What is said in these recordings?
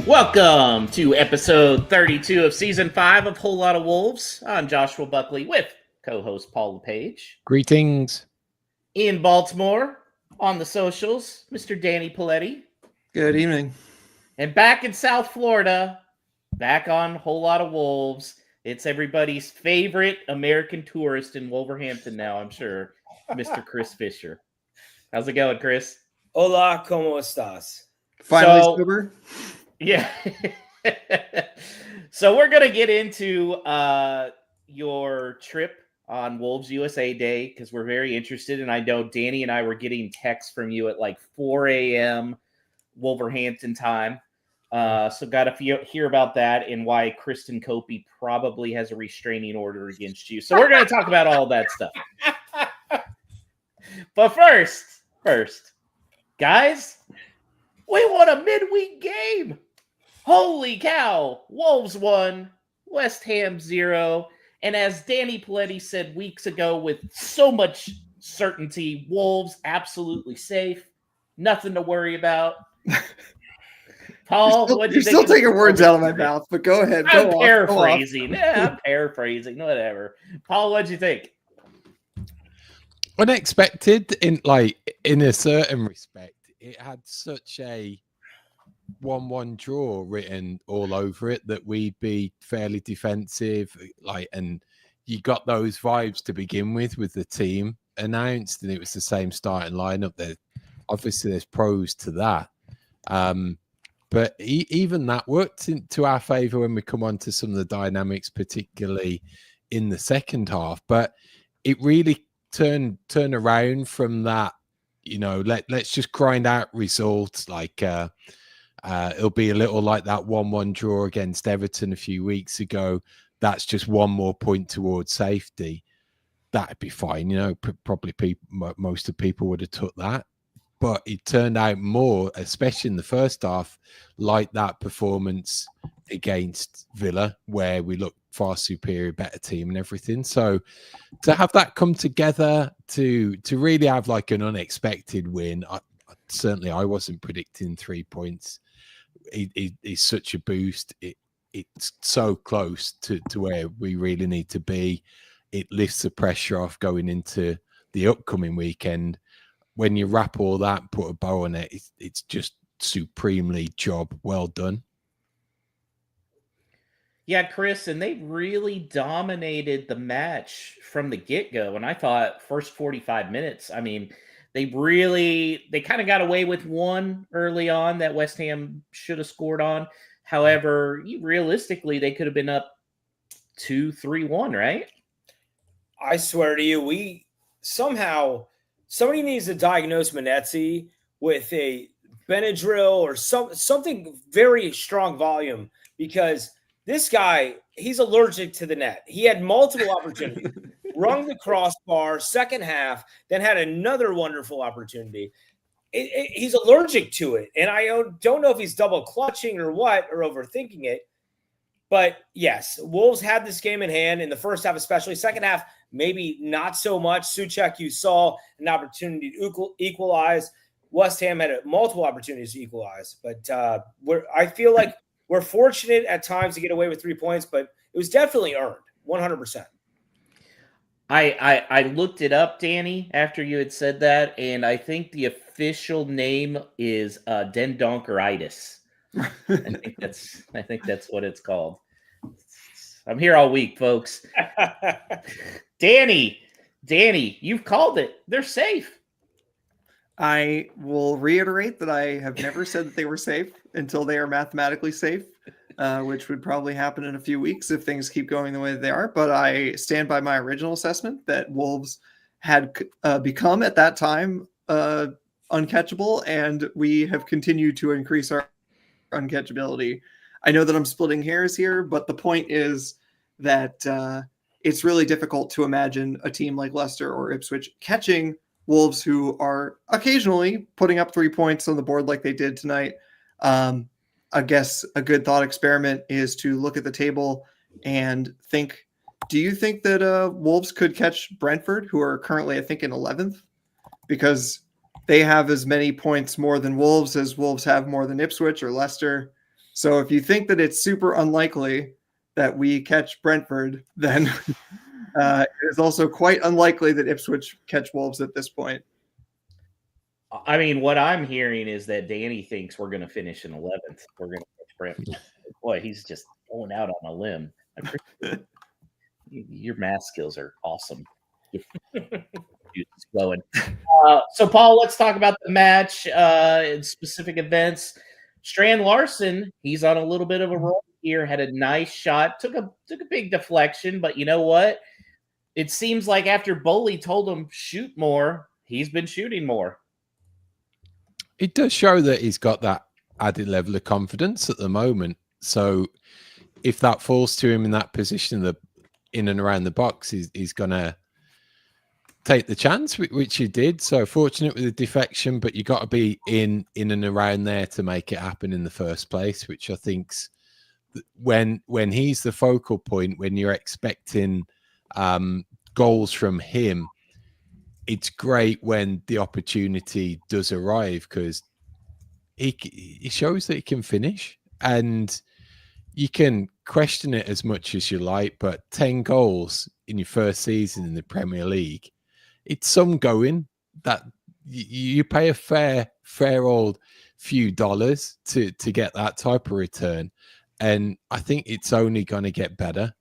Welcome to episode 32 of season 5 of Whole Lot of Wolves. I'm Joshua Buckley with co-host Paul LePage. Greetings. In Baltimore, on the socials, Mr. Danny Paletti. Good evening. And back in South Florida, back on Whole Lot of Wolves, it's everybody's favorite American tourist in Wolverhampton now, I'm sure, Mr. Chris Fischer. How's it going, Chris? Hola, ¿cómo estás? Finally sober? Yeah. So we're going to get into your trip on Wolves USA Day because we're very interested. And I know Danny and I were getting texts from you at like 4 a.m. Wolverhampton time. So got to hear about that and why Kristen Copey probably has a restraining order against you. So we're going to talk about all that stuff. But first, guys, we won a midweek game. Holy cow. Wolves 1, West Ham 0. And as Danny Paletti said weeks ago with so much certainty, Wolves absolutely safe. Nothing to worry about. Paul, you're still taking words out of my mouth, but go ahead. I'm paraphrasing. I'm paraphrasing. Whatever. Paul, what'd you think? Unexpected in a certain respect. It had such a 1-1 draw written all over it that we'd be fairly defensive, and you got those vibes to begin with the team announced, and it was the same starting lineup. There, obviously, there's pros to that, but even that worked into our favor when we come on to some of the dynamics, particularly in the second half. But it really turned around from that. You know, let's just grind out results. It'll be a little like that 1-1 draw against Everton a few weeks ago. That's just one more point towards safety. That'd be fine. You know, probably most of the people would have took that. But it turned out more, especially in the first half, like that performance against Villa, where we looked far superior, better team and everything. So to have that come together, to really have like an unexpected win, I wasn't predicting 3 points. It's such a boost. It's so close to where we really need to be. It lifts the pressure off going into the upcoming weekend. When you wrap all that, put a bow on it, it's just supremely job well done. Yeah, Chris, and they really dominated the match from the get-go. And I thought first 45 minutes, I mean, they kind of got away with one early on that West Ham should have scored on. However, realistically, they could have been up 2-3-1, right? I swear to you, somebody needs to diagnose Manetzi with a Benadryl or something very strong volume, because this guy, he's allergic to the net. He had multiple opportunities. Rung the crossbar, second half, then had another wonderful opportunity. He's allergic to it. And I don't know if he's double clutching or what, or overthinking it. But yes, Wolves had this game in hand in the first half, especially. Second half, maybe not so much. Souček, you saw an opportunity to equalize. West Ham had multiple opportunities to equalize. But I feel like we're fortunate at times to get away with 3 points, but it was definitely earned, 100%. I looked it up, Danny, after you had said that, and I think the official name is dendonkeritis. I think that's what it's called. I'm here all week, folks. Danny, you've called it. They're safe. I will reiterate that I have never said that they were safe until they are mathematically safe, which would probably happen in a few weeks if things keep going the way that they are. But I stand by my original assessment that Wolves had become at that time uncatchable, and we have continued to increase our uncatchability. I know that I'm splitting hairs here, but the point is that it's really difficult to imagine a team like Leicester or Ipswich catching Wolves, who are occasionally putting up 3 points on the board like they did tonight. I guess a good thought experiment is to look at the table and think, do you think that Wolves could catch Brentford, who are currently, I think, in 11th? Because they have as many points more than Wolves as Wolves have more than Ipswich or Leicester. So if you think that it's super unlikely that we catch Brentford, then it is also quite unlikely that Ipswich catch Wolves at this point. I mean, what I'm hearing is that Danny thinks we're going to finish in 11th. We're going to catch Brentford. Boy, he's just going out on a limb. Your math skills are awesome. Flowing. So, Paul, let's talk about the match and specific events. Strand Larson, he's on a little bit of a roll here. Had a nice shot, took a big deflection, but you know what? It seems like after Bowley told him shoot more, he's been shooting more. It does show that he's got that added level of confidence at the moment. So if that falls to him in that position, in and around the box, he's going to take the chance, which he did. So fortunate with the defection, but you got to be in and around there to make it happen in the first place, which I think's when he's the focal point, when you're expecting goals from him, it's great when the opportunity does arrive because he shows that he can finish. And you can question it as much as you like, but 10 goals in your first season in the Premier League, it's some going that you pay a fair old few dollars to get that type of return. And I think it's only going to get better.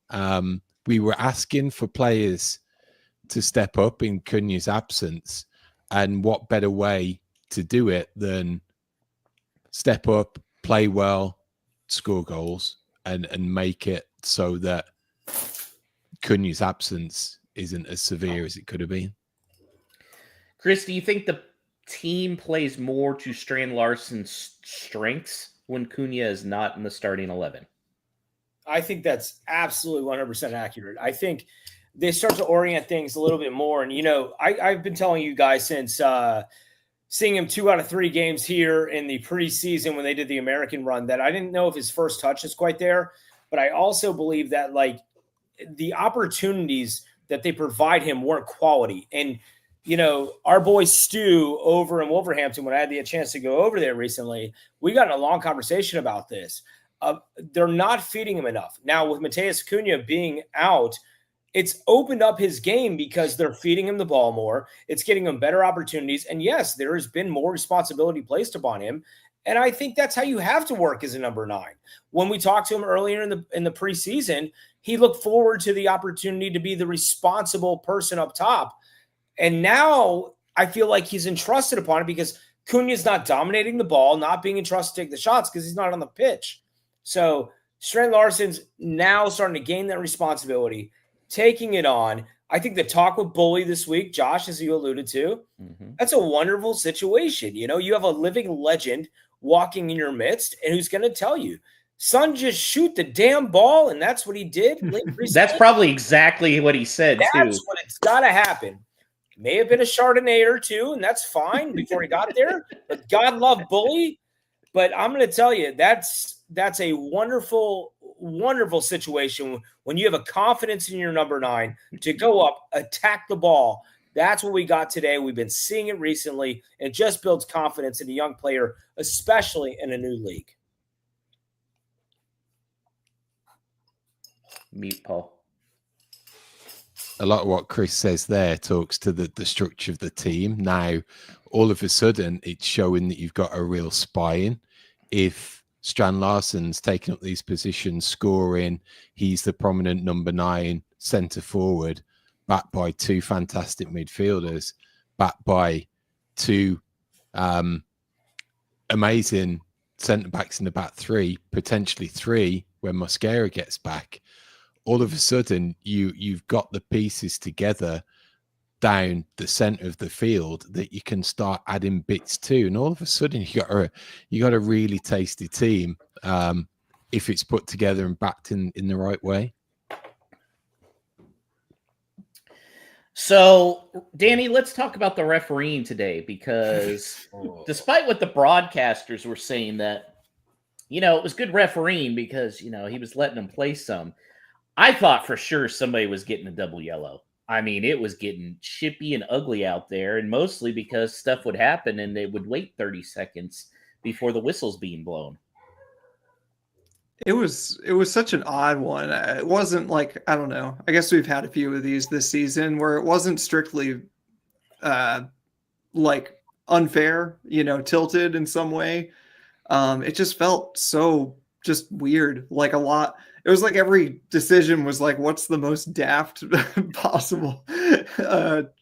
We were asking for players to step up in Cunha's absence, and what better way to do it than step up, play well, score goals, and make it so that Cunha's absence isn't as severe as it could have been. Chris, do you think the team plays more to Strand Larson's strengths when Cunha is not in the starting 11? I think that's absolutely 100% accurate. I think they start to orient things a little bit more. And, I've been telling you guys since seeing him 2 out of 3 games here in the preseason when they did the American run that I didn't know if his first touch is quite there. But I also believe that, the opportunities that they provide him weren't quality. And, our boy Stu over in Wolverhampton, when I had the chance to go over there recently, we got in a long conversation about this. They're not feeding him enough. Now, with Matheus Cunha being out, it's opened up his game because they're feeding him the ball more. It's getting him better opportunities. And yes, there has been more responsibility placed upon him. And I think that's how you have to work as a number 9. When we talked to him earlier in the preseason, he looked forward to the opportunity to be the responsible person up top. And now I feel like he's entrusted upon it because Cunha's not dominating the ball, not being entrusted to take the shots because he's not on the pitch. So Strand Larson's now starting to gain that responsibility, taking it on. I think the talk with Bully this week, Josh, as you alluded to, that's a wonderful situation. You have a living legend walking in your midst and who's going to tell you, son, just shoot the damn ball. And that's what he did. That's probably exactly what he said, that's too. That's what it's got to happen. May have been a Chardonnay or 2, and that's fine before he got there. But God love Bully. But I'm going to tell you, that's a wonderful, wonderful situation when you have a confidence in your number 9 to go up, attack the ball. That's what we got today. We've been seeing it recently. And it just builds confidence in a young player, especially in a new league. Meet Paul. A lot of what Chris says there talks to the structure of the team. Now, all of a sudden, it's showing that you've got a real spine. If Strand Larsson's taking up these positions, scoring, he's the prominent number 9 centre forward, backed by 2 fantastic midfielders, backed by 2 amazing centre backs in the back 3, potentially 3 when Mosquera gets back. All of a sudden, you've got the pieces together down the center of the field that you can start adding bits to, and all of a sudden you got a really tasty team if it's put together and backed in the right way. So, Danny, let's talk about the refereeing today because despite what the broadcasters were saying that, it was good refereeing because, he was letting them play some. I thought for sure somebody was getting a double yellow. I mean, it was getting chippy and ugly out there, and mostly because stuff would happen and they would wait 30 seconds before the whistle's being blown. It was such an odd one. It wasn't like, I don't know. I guess we've had a few of these this season where it wasn't strictly like unfair, tilted in some way. It just felt so just weird. Like a lot. It was like every decision was like, what's the most daft possible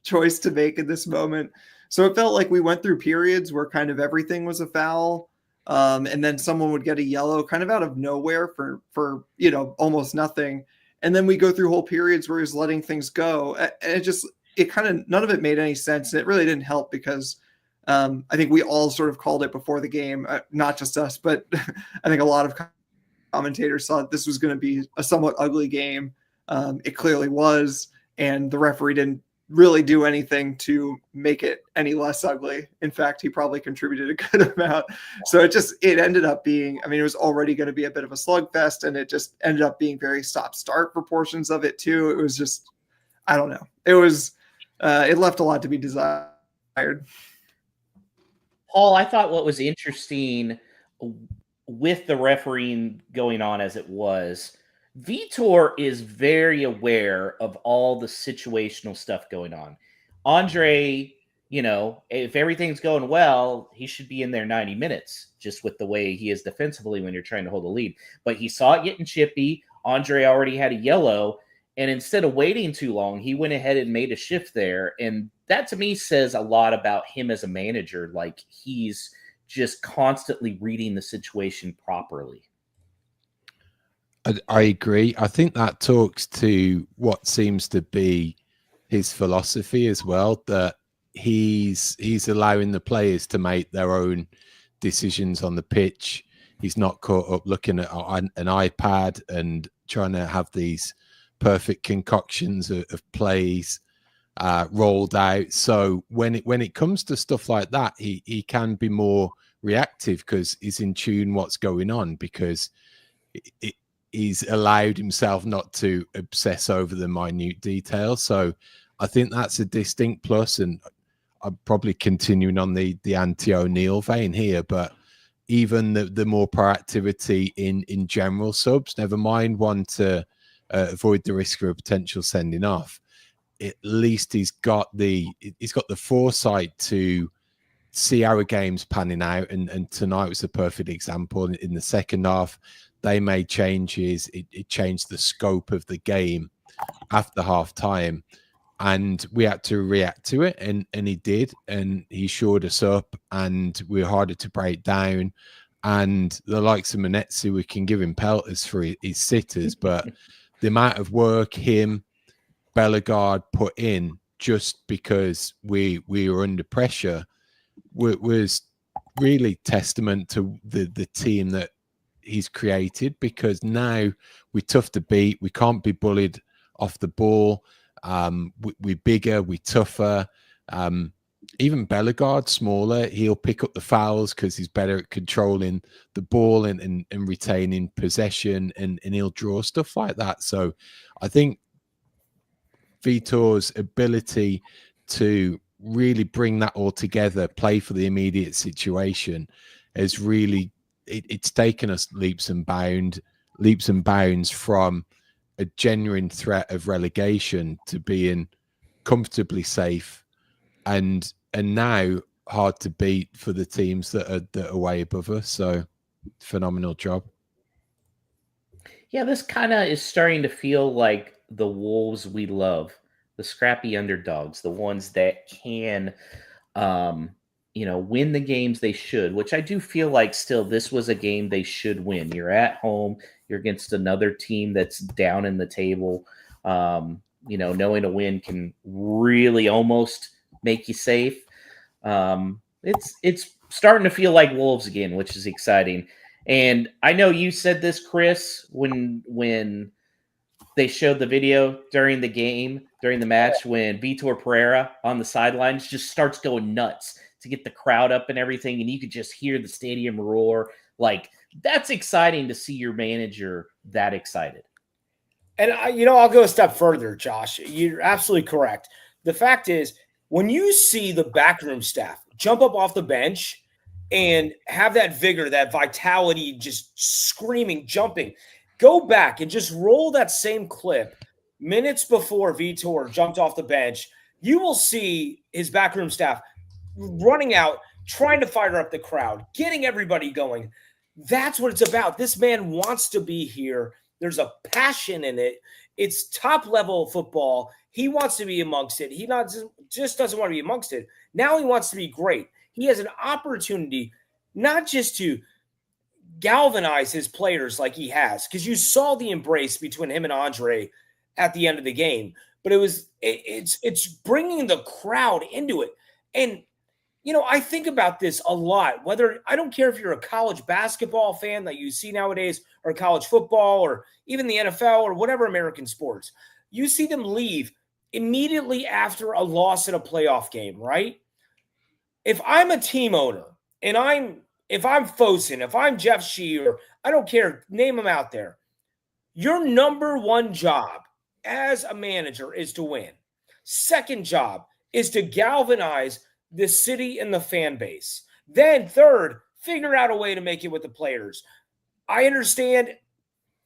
choice to make in this moment? So it felt like we went through periods where kind of everything was a foul. And then someone would get a yellow kind of out of nowhere for almost nothing. And then we go through whole periods where he's letting things go. And it kind of, none of it made any sense. And it really didn't help because I think we all sort of called it before the game, not just us, but I think a lot of commentators thought this was going to be a somewhat ugly game. It clearly was. And the referee didn't really do anything to make it any less ugly. In fact, he probably contributed a good amount. So it ended up being, I mean, it was already going to be a bit of a slugfest, and it just ended up being very stop-start for portions of it too. It was just, I don't know. It was, it left a lot to be desired. Paul, I thought what was interesting with the refereeing going on as it was, Vitor is very aware of all the situational stuff going on. Andre, if everything's going well, he should be in there 90 minutes, just with the way he is defensively when you're trying to hold a lead. But he saw it getting chippy. Andre already had a yellow. And instead of waiting too long, he went ahead and made a shift there. And that to me says a lot about him as a manager. Like he's just constantly reading the situation properly. I agree. I think that talks to what seems to be his philosophy as well, that he's allowing the players to make their own decisions on the pitch. He's not caught up looking at an iPad and trying to have these perfect concoctions of plays rolled out. So when it comes to stuff like that, he can be more reactive because he's in tune what's going on, because he's allowed himself not to obsess over the minute details. So I think that's a distinct plus, and I'm probably continuing on the anti-O'Neill vein here, but even the more proactivity in general subs, never mind one to avoid the risk of a potential sending off, at least he's got the foresight to see our games panning out, and tonight was a perfect example. In the second half, they made changes. It changed the scope of the game after half time, and we had to react to it, and he did, and he shored us up, and we were harder to break down. And the likes of Manetzi, we can give him pelters for his sitters, but the amount of work him, Bellegarde put in just because we were under pressure was really testament to the team that he's created, because now we're tough to beat. We can't be bullied off the ball. We're bigger, we're tougher. Even Bellegarde, smaller, he'll pick up the fouls because he's better at controlling the ball and retaining possession, and he'll draw stuff like that. So I think Vitor's ability to really bring that all together, play for the immediate situation, has really, it's taken us leaps and bounds from a genuine threat of relegation to being comfortably safe and now hard to beat for the teams that are way above us. So phenomenal job. Yeah, this kind of is starting to feel like the Wolves we love, the scrappy underdogs, the ones that can, win the games they should, which I do feel like still this was a game they should win. You're at home, you're against another team that's down in the table. Knowing a win can really almost make you safe. It's starting to feel like Wolves again, which is exciting. And I know you said this, Chris, when they showed the video during the match, when Vitor Pereira on the sidelines just starts going nuts to get the crowd up and everything, and you could just hear the stadium roar. Like, that's exciting to see your manager that excited. And I'll go a step further, Josh. You're absolutely correct. The fact is, when you see the backroom staff jump up off the bench and have that vigor, that vitality, just screaming, jumping. Go back and just roll that same clip minutes before Vitor jumped off the bench. You will see his backroom staff running out, trying to fire up the crowd, getting everybody going. That's what it's about. This man wants to be here. There's a passion in it. It's top level football. He wants to be amongst it. He not just doesn't want to be amongst it. Now he wants to be great. He has an opportunity not just to galvanize his players like he has, because you saw the embrace between him and Andre at the end of the game, but it's bringing the crowd into it. And I think about this a lot, whether I don't care if you're a college basketball fan that you see nowadays, or college football, or even the NFL, or whatever American sports. You see them leave immediately after a loss in a playoff game, right? If I'm a team owner and if I'm Fosun, if I'm Jeff Shee, or I don't care, name them out there, your number one job as a manager is to win. Second job is to galvanize the city and the fan base. Then third, figure out a way to make it with the players. I understand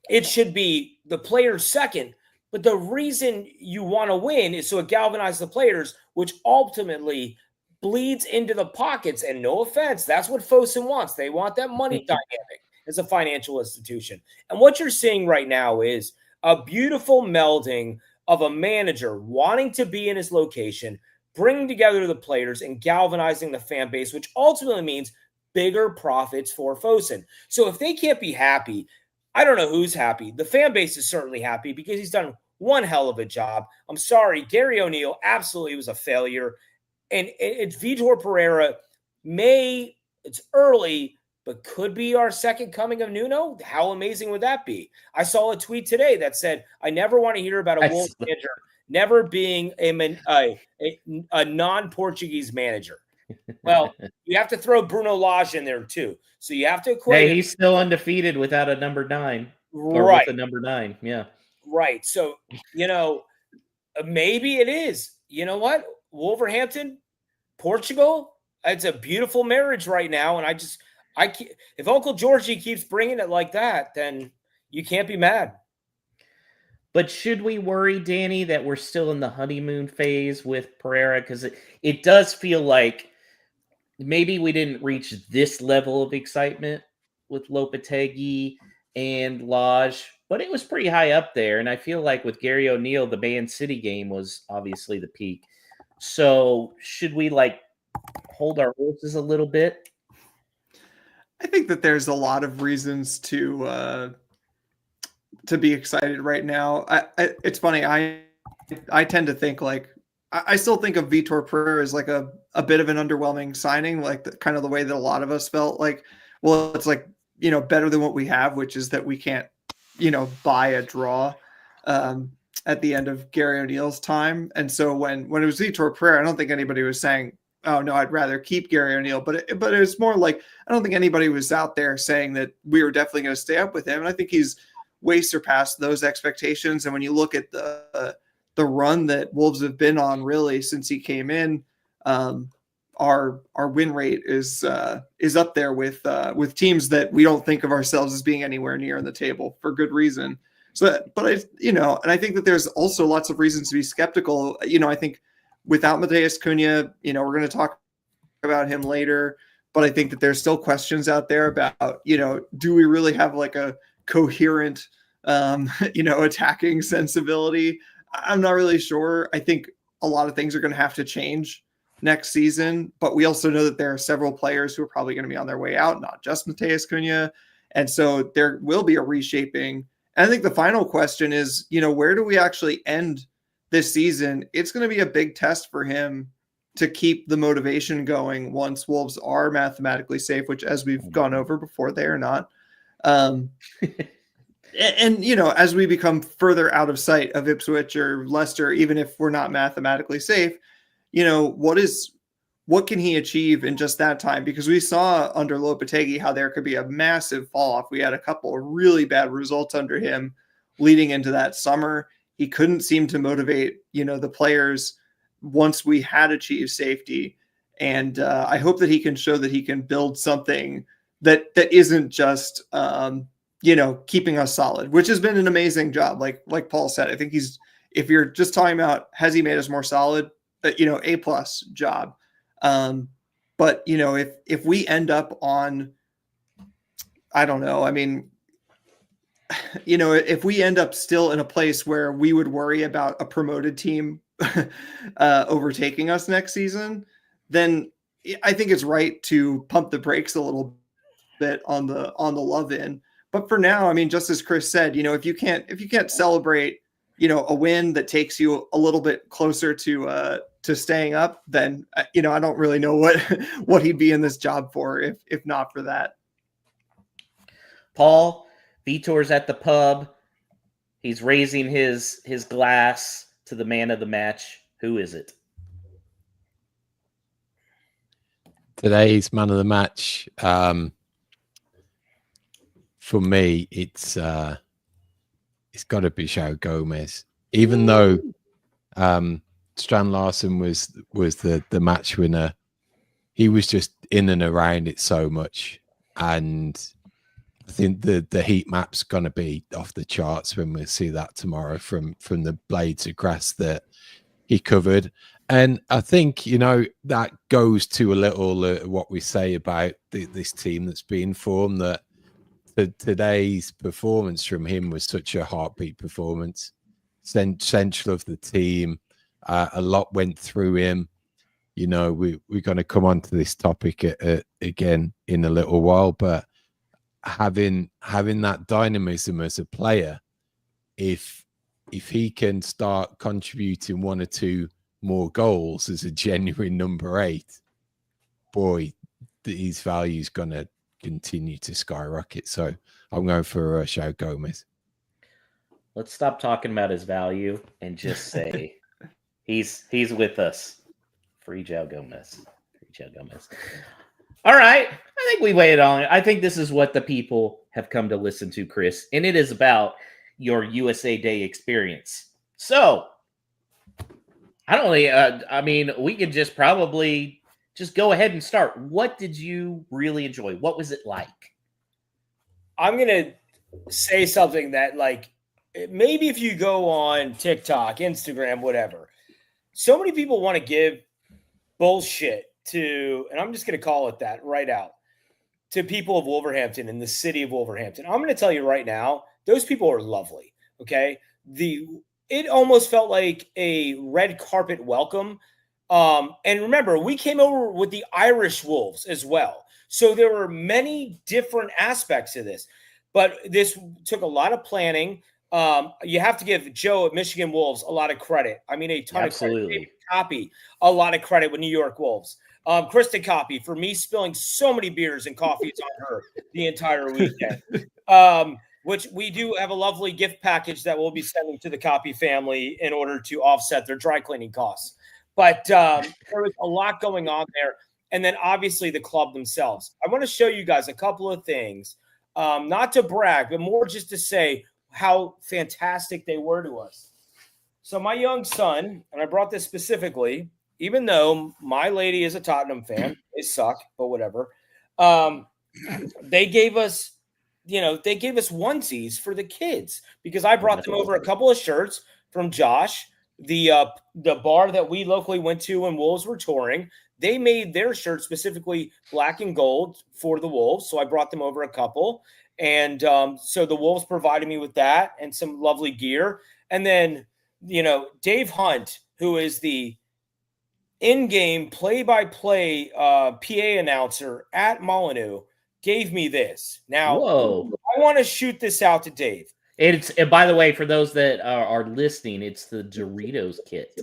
it should be the players second, but the reason you want to win is so it galvanizes the players, which ultimately bleeds into the pockets. And no offense, that's what Fosun wants. They want that money dynamic as a financial institution. And what you're seeing right now is a beautiful melding of a manager wanting to be in his location, bringing together the players and galvanizing the fan base, which ultimately means bigger profits for Fosun. So if they can't be happy, I don't know who's happy. The fan base is certainly happy because he's done one hell of a job. I'm sorry, Gary O'Neill absolutely was a failure. And it's Vitor Pereira it's early, but could be our second coming of Nuno. How amazing would that be? I saw a tweet today that said, I never want to hear about a Wolves manager never being a non-Portuguese manager. Well, you have to throw Bruno Lage in there too. So you have to equate. Hey, he's still undefeated without a number 9. Or right. with a number 9. Yeah. Right. So, maybe it is. You know what? Wolverhampton, Portugal, it's a beautiful marriage right now. And if Uncle Georgie keeps bringing it like that, then you can't be mad. But should we worry, Danny, that we're still in the honeymoon phase with Pereira? Because it does feel like maybe we didn't reach this level of excitement with Lopetegui and Lage, but it was pretty high up there. And I feel like with Gary O'Neill, the Man City game was obviously the peak. So should we hold our horses a little bit? I think that there's a lot of reasons to be excited right now. It's funny. I tend to think I still think of Vitor Pereira as a bit of an underwhelming signing, kind of the way that a lot of us felt it's better than what we have, which is that we can't, buy a draw at the end of Gary O'Neill's time. And so when it was Vitor Pereira, I don't think anybody was saying, oh no, I'd rather keep Gary O'Neill, but it was more I don't think anybody was out there saying that we were definitely going to stay up with him. And I think he's way surpassed those expectations. And when you look at the run that Wolves have been on really since he came in, our win rate is up there with teams that we don't think of ourselves as being anywhere near in the table for good reason. So, but and I think that there's also lots of reasons to be skeptical. I think without Mateus Cunha, we're going to talk about him later, but I think that there's still questions out there about, do we really have a coherent, attacking sensibility? I'm not really sure. I think a lot of things are going to have to change next season, but we also know that there are several players who are probably going to be on their way out, not just Mateus Cunha. And so there will be a reshaping. And I think the final question is, where do we actually end this season? It's going to be a big test for him to keep the motivation going once Wolves are mathematically safe, which, as we've gone over before, they are not. And as we become further out of sight of Ipswich or Leicester, even if we're not mathematically safe, what can he achieve in just that time? Because we saw under Lopetegui how there could be a massive fall off. We had a couple of really bad results under him leading into that summer. He couldn't seem to motivate, the players once we had achieved safety. And I hope that he can show that he can build something that isn't just, keeping us solid, which has been an amazing job. Like Paul said, I think if you're just talking about, has he made us more solid, A+ job. But, if we end up on, I don't know, I mean, if we end up still in a place where we would worry about a promoted team overtaking us next season, then I think it's right to pump the brakes a little bit on the love in. But for now, I mean, just as Chris said, if you can't celebrate, a win that takes you a little bit closer to staying up, then I don't really know what he'd be in this job for if not for that. Paul, Vitor's at the pub. He's raising his glass to the man of the match. Who is it? Today's man of the match, for me, it's got to be João Gomez. Even though Strand Larsen was the match winner, he was just in and around it so much, and I think the heat map's going to be off the charts when we see that tomorrow from the blades of grass that he covered. And I think, that goes to a little what we say about this team that's being formed, that today's performance from him was such a heartbeat performance, central of the team. A lot went through him. We're going to come on to this topic again in a little while, but having that dynamism as a player, if he can start contributing one or two more goals as a genuine number 8, boy, his value is going to continue to skyrocket. So I'm going for João Gomez. Let's stop talking about his value and just say he's with us. Free João Gomez. Free João Gomez. All right. I think we waited on it. I think this is what the people have come to listen to, Chris, and it is about your USA Day experience. So, we could just probably just go ahead and start. What did you really enjoy? What was it like? I'm going to say something that, maybe if you go on TikTok, Instagram, whatever, so many people want to give bullshit to, and I'm just going to call it that right out, to people of Wolverhampton and the city of Wolverhampton. I'm going to tell you right now, those people are lovely. Okay. It almost felt like a red carpet welcome. And remember, we came over with the Irish Wolves as well. So there were many different aspects to this, but this took a lot of planning. You have to give Joe at Michigan Wolves a lot of credit. I mean, a ton of credit. David Copy, a lot of credit with New York Wolves. Kristen Copy for me spilling so many beers and coffees on her the entire weekend. Which we do have a lovely gift package that we'll be sending to the Copy family in order to offset their dry cleaning costs. But there was a lot going on there. And then obviously the club themselves. I want to show you guys a couple of things, not to brag, but more just to say how fantastic they were to us. So my young son, and I brought this specifically, even though my lady is a Tottenham fan, they suck, but whatever. They gave us onesies for the kids because I brought them over a couple of shirts from Josh, the bar that we locally went to when Wolves were touring. They made their shirts specifically black and gold for the Wolves. So I brought them over a couple. And so the Wolves provided me with that and some lovely gear. And then, Dave Hunt, who is the in-game play-by-play PA announcer at Molyneux, gave me this. Now, whoa! I want to shoot this out to Dave. And by the way, for those that are listening, it's the Doritos kit.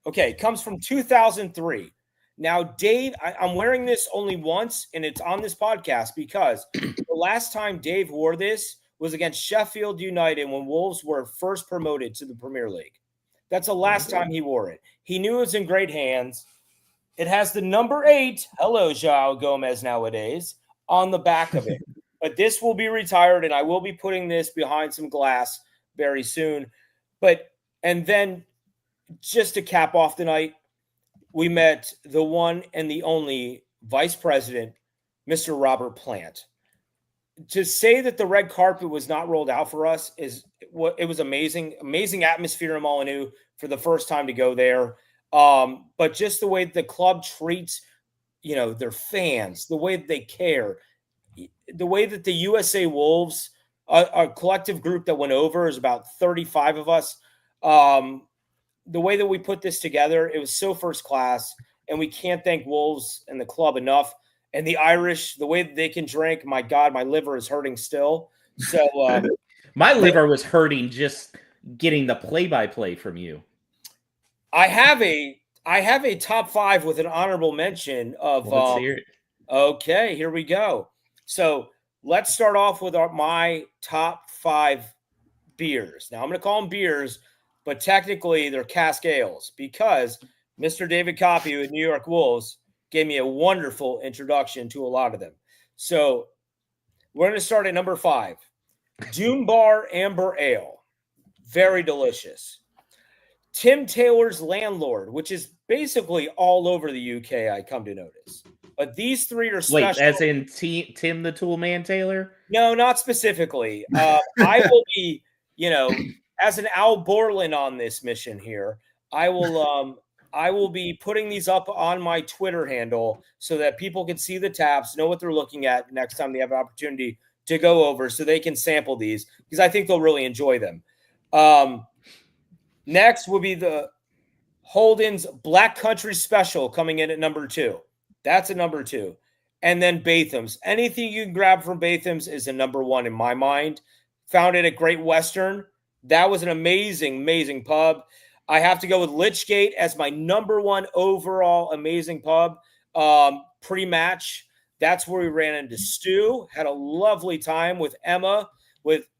Okay, it comes from 2003. Now, Dave, I'm wearing this only once, and it's on this podcast because the last time Dave wore this was against Sheffield United when Wolves were first promoted to the Premier League. That's the last time he wore it. He knew it was in great hands. It has the number 8, hello, João Gomez nowadays, on the back of it. But this will be retired, and I will be putting this behind some glass very soon. And then just to cap off the night, we met the one and the only Vice President, Mr. Robert Plant. To say that the red carpet was not rolled out for us is what it was amazing atmosphere in Molineux for the first time to go there. But just the way the club treats, their fans, the way that they care, the way that the USA Wolves, a collective group that went over, is about 35 of us. The way that we put this together, it was so first class, and we can't thank Wolves and the club enough. And the Irish, the way that they can drink, my God, my liver is hurting still. So my liver was hurting just getting the play-by-play from you. I have a top 5 with an honorable mention of. Let's hear it. Okay, here we go. So let's start off with my top 5 beers. Now I'm going to call them beers, but technically they're cask ales because Mr. David Coppy with New York Wolves gave me a wonderful introduction to a lot of them. So we're going to start at number 5. Doom Bar Amber Ale. Very delicious. Tim Taylor's Landlord, which is basically all over the UK, I come to notice. But these 3 are special. Wait, as in Tim the Toolman Taylor? No, not specifically. I will be, as an Al Borland on this mission here, I will be putting these up on my Twitter handle so that people can see the taps, know what they're looking at next time they have an opportunity to go over so they can sample these because I think they'll really enjoy them. Next will be the Holden's Black Country Special coming in at number 2. That's a number 2. And then Batham's. Anything you can grab from Batham's is a number 1 in my mind. Founded at Great Western. That was an amazing, amazing pub. I have to go with Lichgate as my number 1 overall amazing pub. Pre-match, that's where we ran into Stu. Had a lovely time with Emma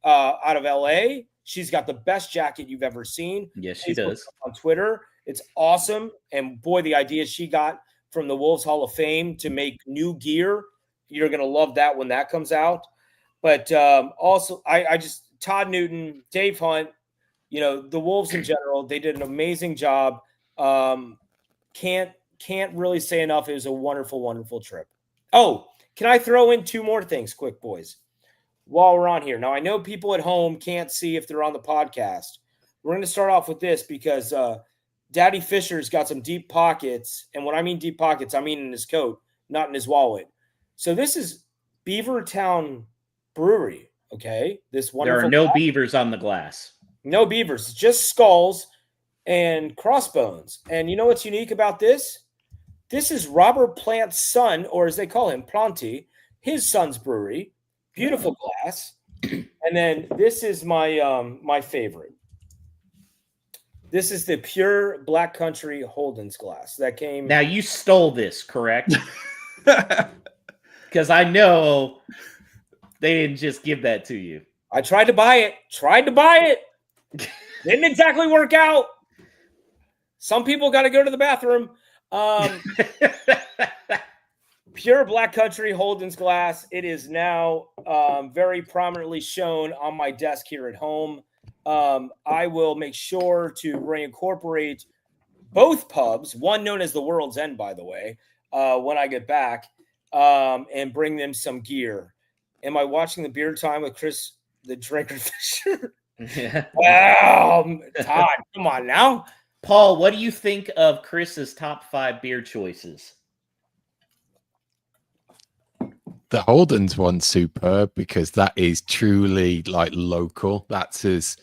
out of LA. She's got the best jacket you've ever seen. Yes, she does. On Twitter. It's awesome. And boy, the idea she got from the Wolves Hall of Fame to make new gear, you're going to love that when that comes out. But also, I just, Todd Newton, Dave Hunt, the Wolves in general, they did an amazing job. Can't really say enough. It was a wonderful, wonderful trip. Oh, can I throw in 2 more things quick, boys, while we're on here? Now, I know people at home can't see if they're on the podcast. We're going to start off with this because Daddy Fisher's got some deep pockets. And when I mean deep pockets, I mean in his coat, not in his wallet. So this is Beavertown Brewery, okay? This wonderful. There are no beavers on the glass. No beavers, just skulls and crossbones. And you know what's unique about this? This is Robert Plant's son, or as they call him, Planty, his son's brewery. Beautiful glass. And then this is my favorite. This is the pure Black Country Holden's glass that came. Now you stole this, correct? Because I know they didn't just give that to you. I tried to buy it. Didn't exactly work out. Some people got to go to the bathroom. Pure Black Country Holden's glass. It is now very prominently shown on my desk here at home. I will make sure to reincorporate both pubs, one known as the World's End, by the way, when I get back, and bring them some gear. Am I watching the Beer Time with Chris, the Drinker Fisher? Yeah. Wow, Todd, come on now. Paul, what do you think of Chris's top 5 beer choices? The Holden's one's superb because that is truly like local. That's as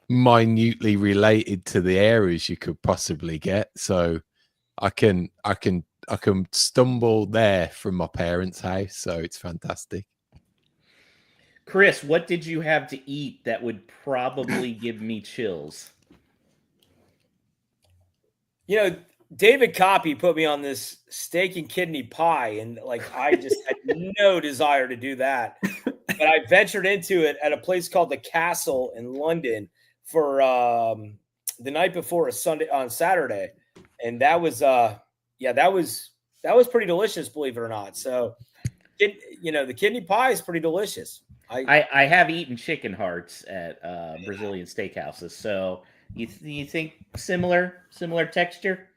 minutely related to the area as you could possibly get. So I can stumble there from my parents' house. So it's fantastic. Chris, what did you have to eat that would probably give me chills? David Coppy put me on this steak and kidney pie, and I just had no desire to do that. But I ventured into it at a place called the Castle in London for the night before on Saturday, and that was pretty delicious, believe it or not. So, the kidney pie is pretty delicious. I have eaten chicken hearts at Brazilian steakhouses, so you think similar texture?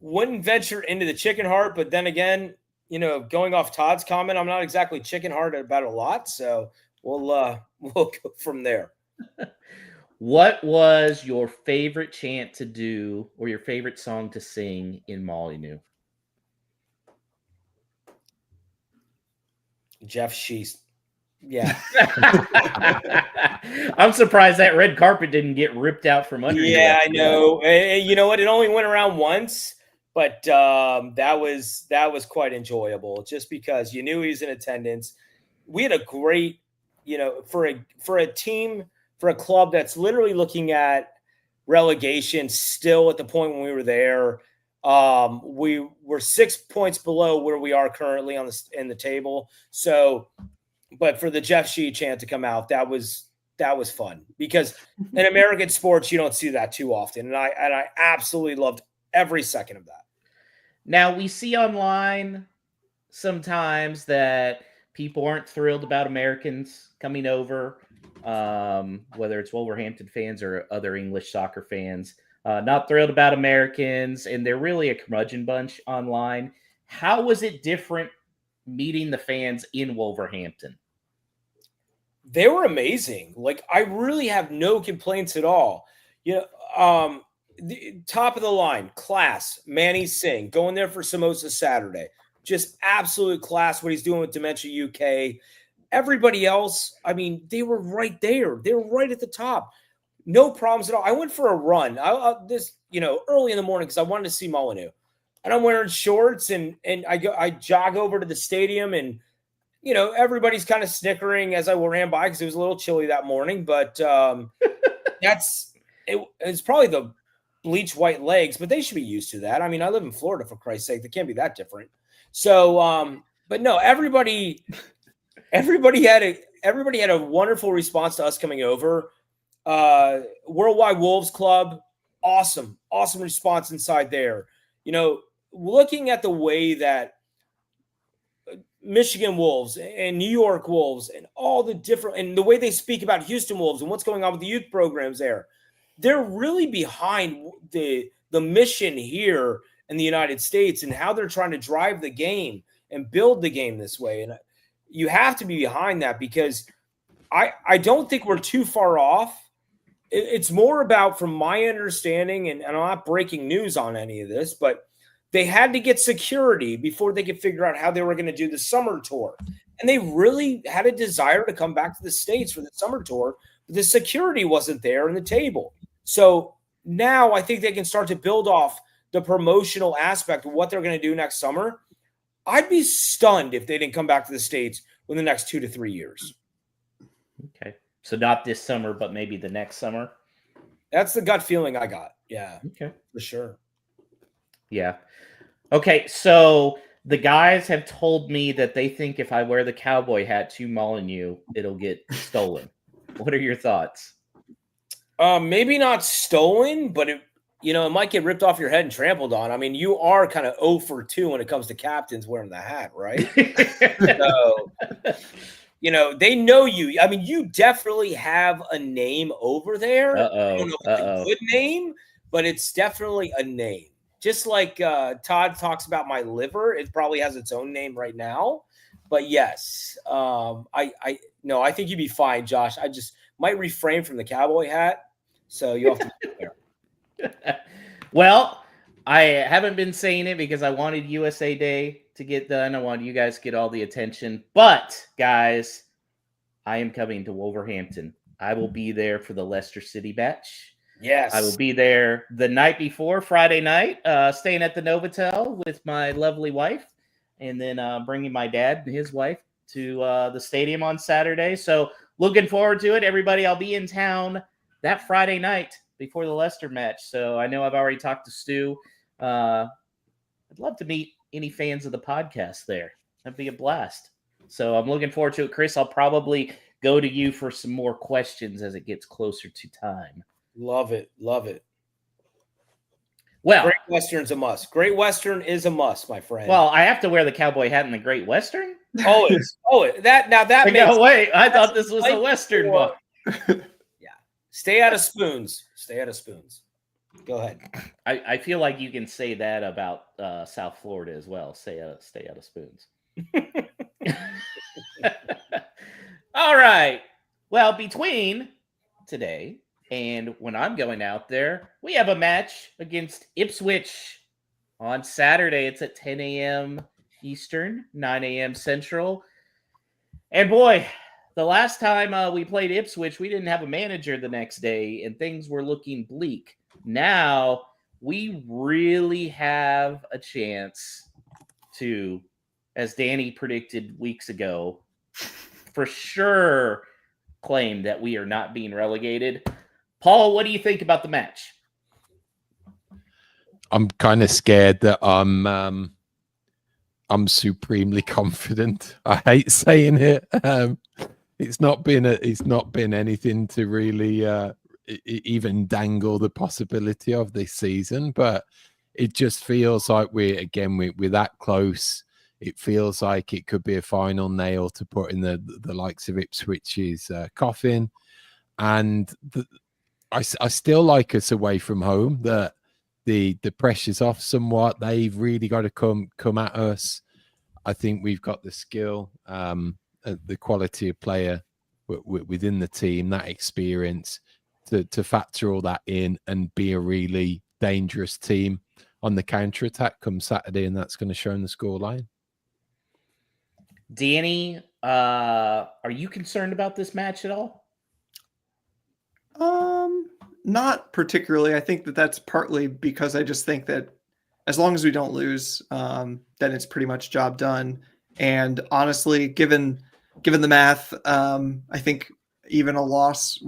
wouldn't venture into the chicken heart, but then again, going off Todd's comment, I'm not exactly chicken heart about a lot, so we'll go from there. What was your favorite chant to do or your favorite song to sing in Molyneux? Jeff Sheast. Yeah. I'm surprised that red carpet didn't get ripped out from under you. Yeah, I know. You know what? It only went around once, but that was quite enjoyable just because you knew he was in attendance. We had a great, for a team, for a club that's literally looking at relegation still at the point when we were there. We were 6 points below where we are currently in the table. So, but for the Jeff Shee chant to come out, that was fun because in American sports, you don't see that too often. And I absolutely loved every second of that. Now we see online sometimes that people aren't thrilled about Americans coming over, whether it's Wolverhampton fans or other English soccer fans. Not thrilled about Americans, and they're really a curmudgeon bunch online. How was it different meeting the fans in Wolverhampton? They were amazing. Like, I really have no complaints at all. The top of the line, class, Manny Singh, going there for Samosa Saturday. Just absolute class what he's doing with Dementia UK. Everybody else, I mean, they were right there. They were right at the top. No problems at all. I went for a run. Early in the morning because I wanted to see Molyneux. And I'm wearing shorts and I jog over to the stadium and everybody's kind of snickering as I ran by because it was a little chilly that morning. But it's probably the bleach white legs, but they should be used to that. I mean, I live in Florida, for Christ's sake. They can't be that different. So, but no, everybody had a wonderful response to us coming over. Worldwide Wolves Club, awesome response inside there. Looking at the way that Michigan Wolves and New York Wolves and all the different, and the way they speak about Houston Wolves and what's going on with the youth programs there, they're really behind the mission here in the United States and how they're trying to drive the game and build the game this way. And you have to be behind that because I don't think we're too far off. It's more about, from my understanding, and I'm not breaking news on any of this, but they had to get security before they could figure out how they were going to do the summer tour. And they really had a desire to come back to the States for the summer tour, but the security wasn't there in the table. So now I think they can start to build off the promotional aspect of what they're going to do next summer. I'd be stunned if they didn't come back to the States within the next 2 to 3 years. Okay. So not this summer, but maybe the next summer? That's the gut feeling I got. Yeah. Okay. For sure. Yeah. Okay, so the guys have told me that they think if I wear the cowboy hat to Molyneux, it'll get stolen. What are your thoughts? Maybe not stolen, but it might get ripped off your head and trampled on. I mean, you are kind of 0 for 2 when it comes to captains wearing the hat, right? So, they know you. I mean, you definitely have a name over there. I don't know if it's a good name, but it's definitely a name. Just like Todd talks about my liver, it probably has its own name right now. But yes, I think you'd be fine, Josh. I just might refrain from the cowboy hat. So you have to be there. Well, I haven't been saying it because I wanted USA Day to get done. I wanted you guys to get all the attention. But, guys, I am coming to Wolverhampton. I will be there for the Leicester City match. Yes. I will be there the night before, Friday night, staying at the Novotel with my lovely wife, and then bringing my dad and his wife to the stadium on Saturday. So looking forward to it. Everybody, I'll be in town that Friday night before the Leicester match. So I know I've already talked to Stu. I'd love to meet any fans of the podcast there. That'd be a blast. So I'm looking forward to it. Chris, I'll probably go to you for some more questions as it gets closer to time. Love it. Love it. Well, Great Western's a must. Great Western is a must, my friend. Well, I have to wear the cowboy hat in the Great Western? Always. That makes wait. I thought this was a Western one. Yeah. Stay out of spoons. Stay out of spoons. Go ahead. I feel like you can say that about South Florida as well. Stay out of spoons. All right. Well, between today and when I'm going out there, we have a match against Ipswich on Saturday. It's at 10 a.m. Eastern, 9 a.m. Central. And boy, the last time we played Ipswich, we didn't have a manager the next day, and things were looking bleak. Now we really have a chance to, as Danny predicted weeks ago, for sure claim that we are not being relegated. Paul, what do you think about the match? I'm kind of scared that I'm supremely confident. I hate saying it. It's not been anything to really even dangle the possibility of this season, but it just feels like we're that close. It feels like it could be a final nail to put in the likes of Ipswich's coffin. And I still like us away from home. That the pressure's off somewhat. They've really got to come at us. I think we've got the skill, the quality of player within the team, that experience to factor all that in and be a really dangerous team on the counter attack come Saturday, and that's going to show in the scoreline. Danny, are you concerned about this match at all? Not particularly. I think that's partly because I just think that as long as we don't lose, then it's pretty much job done. And honestly, given the math, I think even a loss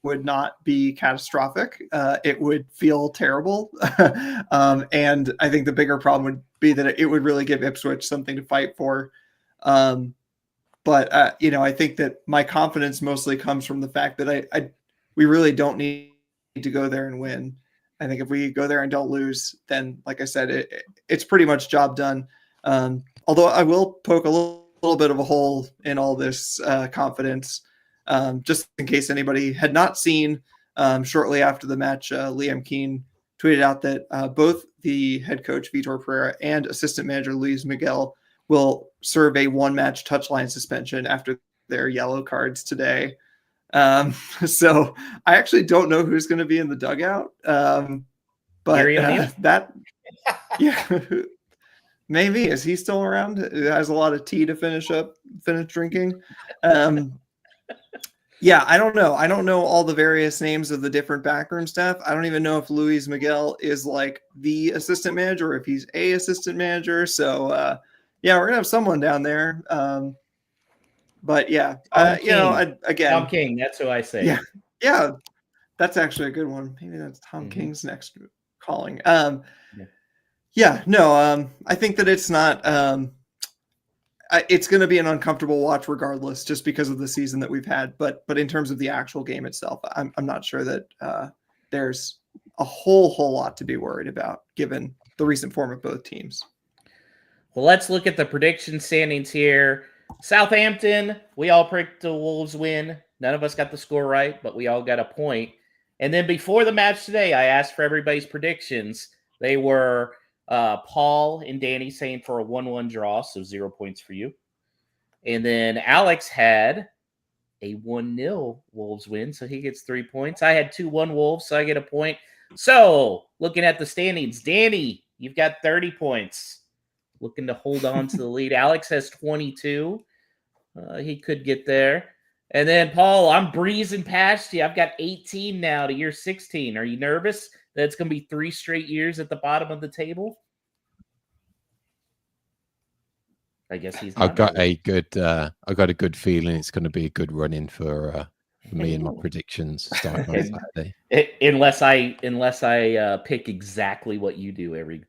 would not be catastrophic. It would feel terrible. And I think the bigger problem would be that it would really give Ipswich something to fight for. But I think that my confidence mostly comes from the fact that we really don't need to go there and win. I think if we go there and don't lose, then, like I said, it's pretty much job done. Although I will poke a little bit of a hole in all this confidence, just in case anybody had not seen. Shortly after the match, Liam Keane tweeted out that both the head coach Vitor Pereira and assistant manager Luis Miguel will serve a one-match touchline suspension after their yellow cards today. So I actually don't know who's going to be in the dugout. But yeah, maybe. Is he still around? It has a lot of tea to finish drinking. Yeah, I don't know. I don't know all the various names of the different backroom staff. I don't even know if Luis Miguel is like the assistant manager or if he's a assistant manager. So yeah, we're gonna have someone down there. But yeah, again, Tom King. That's who I say. Yeah, that's actually a good one. Maybe that's Tom King's next calling. I think that it's not. It's going to be an uncomfortable watch regardless, just because of the season that we've had. But in terms of the actual game itself, I'm not sure that there's a whole lot to be worried about given the recent form of both teams. Well, let's look at the prediction standings here. Southampton, we all picked the Wolves win. None of us got the score right, but we all got a point. And then before the match today, I asked for everybody's predictions. They were Paul and Danny saying for a 1-1 draw, so 0 points for you. And then Alex had a 1-0 Wolves win, so he gets 3 points. I had 2-1 Wolves, so I get a point. So, looking at the standings, Danny, you've got 30 points. Looking to hold on to the lead. Alex has 22. He could get there. And then, Paul, I'm breezing past you. I've got 18 now to your 16. Are you nervous that it's going to be 3 straight years at the bottom of the table? I guess he's not. I've got a good feeling it's going to be a good run-in for me and my predictions starting on Saturday. Unless I pick exactly what you do every time.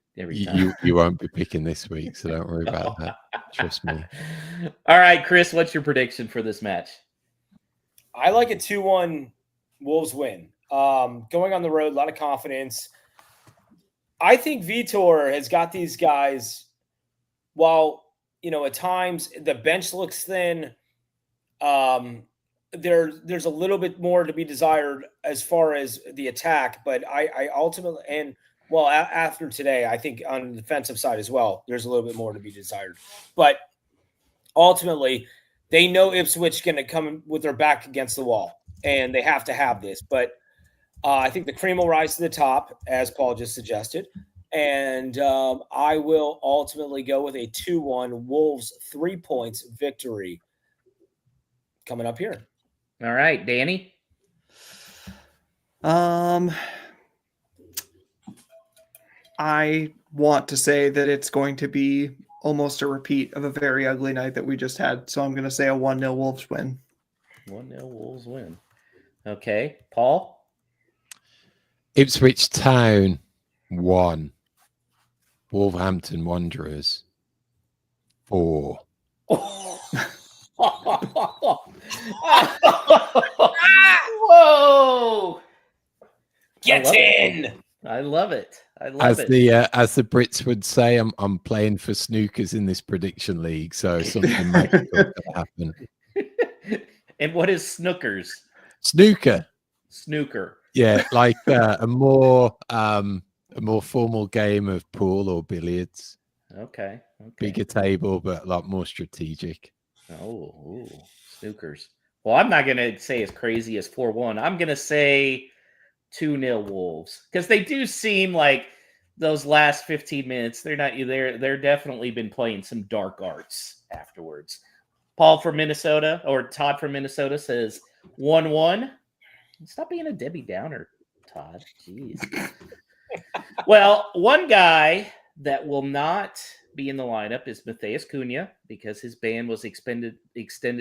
You won't be picking this week, so don't worry about that. Trust me. All right, Chris, what's your prediction for this match? I like a 2-1 Wolves win. Going on the road, a lot of confidence. I think Vitor has got these guys, while, at times the bench looks thin, there's a little bit more to be desired as far as the attack, but I ultimately, and well, after today, I think on the defensive side as well, there's a little bit more to be desired. But ultimately, they know Ipswich going to come with their back against the wall, and they have to have this. But I think the cream will rise to the top, as Paul just suggested. And I will ultimately go with a 2-1 Wolves 3 points victory coming up here. All right, Danny. I want to say that it's going to be almost a repeat of a very ugly night that we just had. So I'm going to say a 1-0 Wolves win. 1-0 Wolves win. Okay, Paul. Ipswich Town 1. Wolverhampton Wanderers 4. Whoa! Get in! I love it. I love it. As the Brits would say, I'm playing for snookers in this prediction league, so something magical could happen. And what is snookers? Snooker. Yeah, like a more formal game of pool or billiards. Okay. Bigger table, but a lot more strategic. Oh, snookers. Well, I'm not going to say as crazy as 4-1. I'm going to say 2-0 Wolves, because they do seem like those last 15 minutes, they're definitely been playing some dark arts afterwards. Paul from Minnesota, or Todd from Minnesota, says 1-1. Stop being a Debbie Downer, Todd. Jeez. Well, one guy that will not be in the lineup is Matheus Cunha, because his ban was extended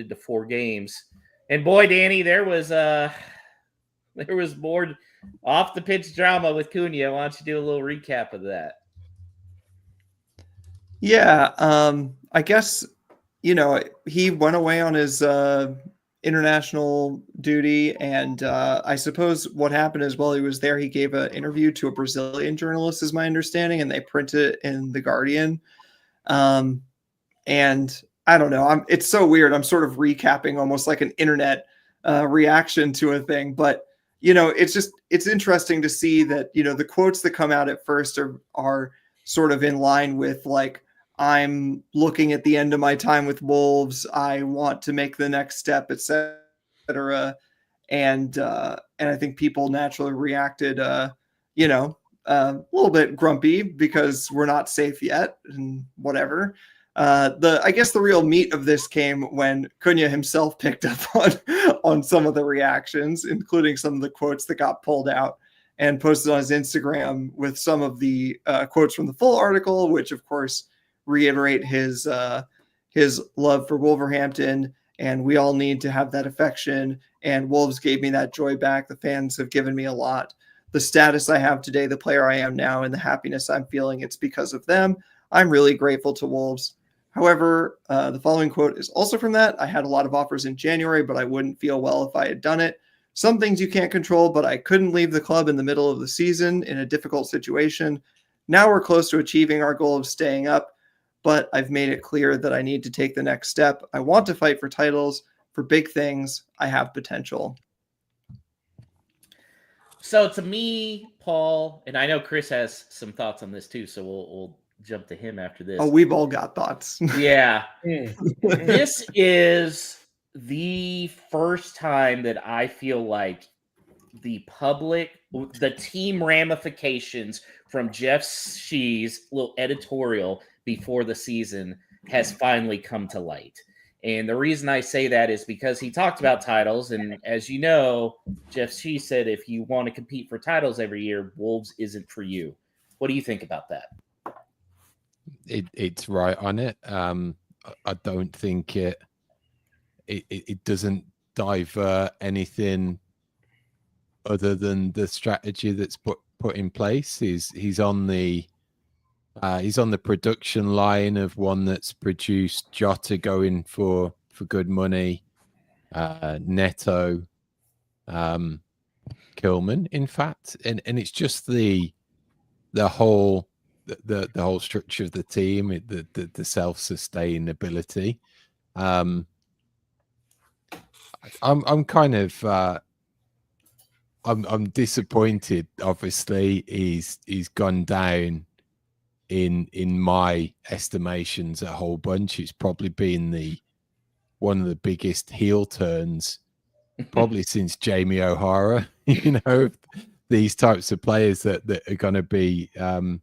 to 4 games. And boy, Danny, there was more off the pitch drama with Cunha. Why don't you do a little recap of that? Yeah, I guess, he went away on his international duty, and I suppose what happened is while he was there, he gave an interview to a Brazilian journalist, is my understanding, and they printed it in The Guardian. And I don't know, it's so weird. I'm sort of recapping almost like an internet reaction to a thing, but it's interesting to see that, the quotes that come out at first are sort of in line with, like, I'm looking at the end of my time with Wolves, I want to make the next step, etc. And I think people naturally reacted, a little bit grumpy because we're not safe yet and whatever. I guess the real meat of this came when Cunha himself picked up on some of the reactions, including some of the quotes that got pulled out, and posted on his Instagram with some of the quotes from the full article, which of course reiterate his love for Wolverhampton, and we all need to have that affection, and Wolves gave me that joy back. The fans have given me a lot. The status I have today, the player I am now, and the happiness I'm feeling, it's because of them. I'm really grateful to Wolves. However, the following quote is also from that. I had a lot of offers in January, but I wouldn't feel well if I had done it. Some things you can't control, but I couldn't leave the club in the middle of the season in a difficult situation. Now we're close to achieving our goal of staying up, but I've made it clear that I need to take the next step. I want to fight for titles, for big things. I have potential. So to me, Paul, and I know Chris has some thoughts on this too, so we'll jump to him after this. Oh, we've all got thoughts. Yeah. This is the first time that I feel like the team ramifications from Jeff Shee's little editorial before the season has finally come to light. And the reason I say that is because he talked about titles. And as you know, Jeff Shee said, if you want to compete for titles every year, Wolves isn't for you. What do you think about that? It's right on it. I don't think it doesn't divert anything other than the strategy that's put in place. He's on the production line of one that's produced Jota going for good money, Neto, Kilman, in fact, and it's just the whole structure of the team, the self-sustainability. I'm kind of I'm disappointed. Obviously, he's gone down in my estimations a whole bunch. It's probably been one of the biggest heel turns probably since Jamie O'Hara. You know, these types of players that are going to be I'm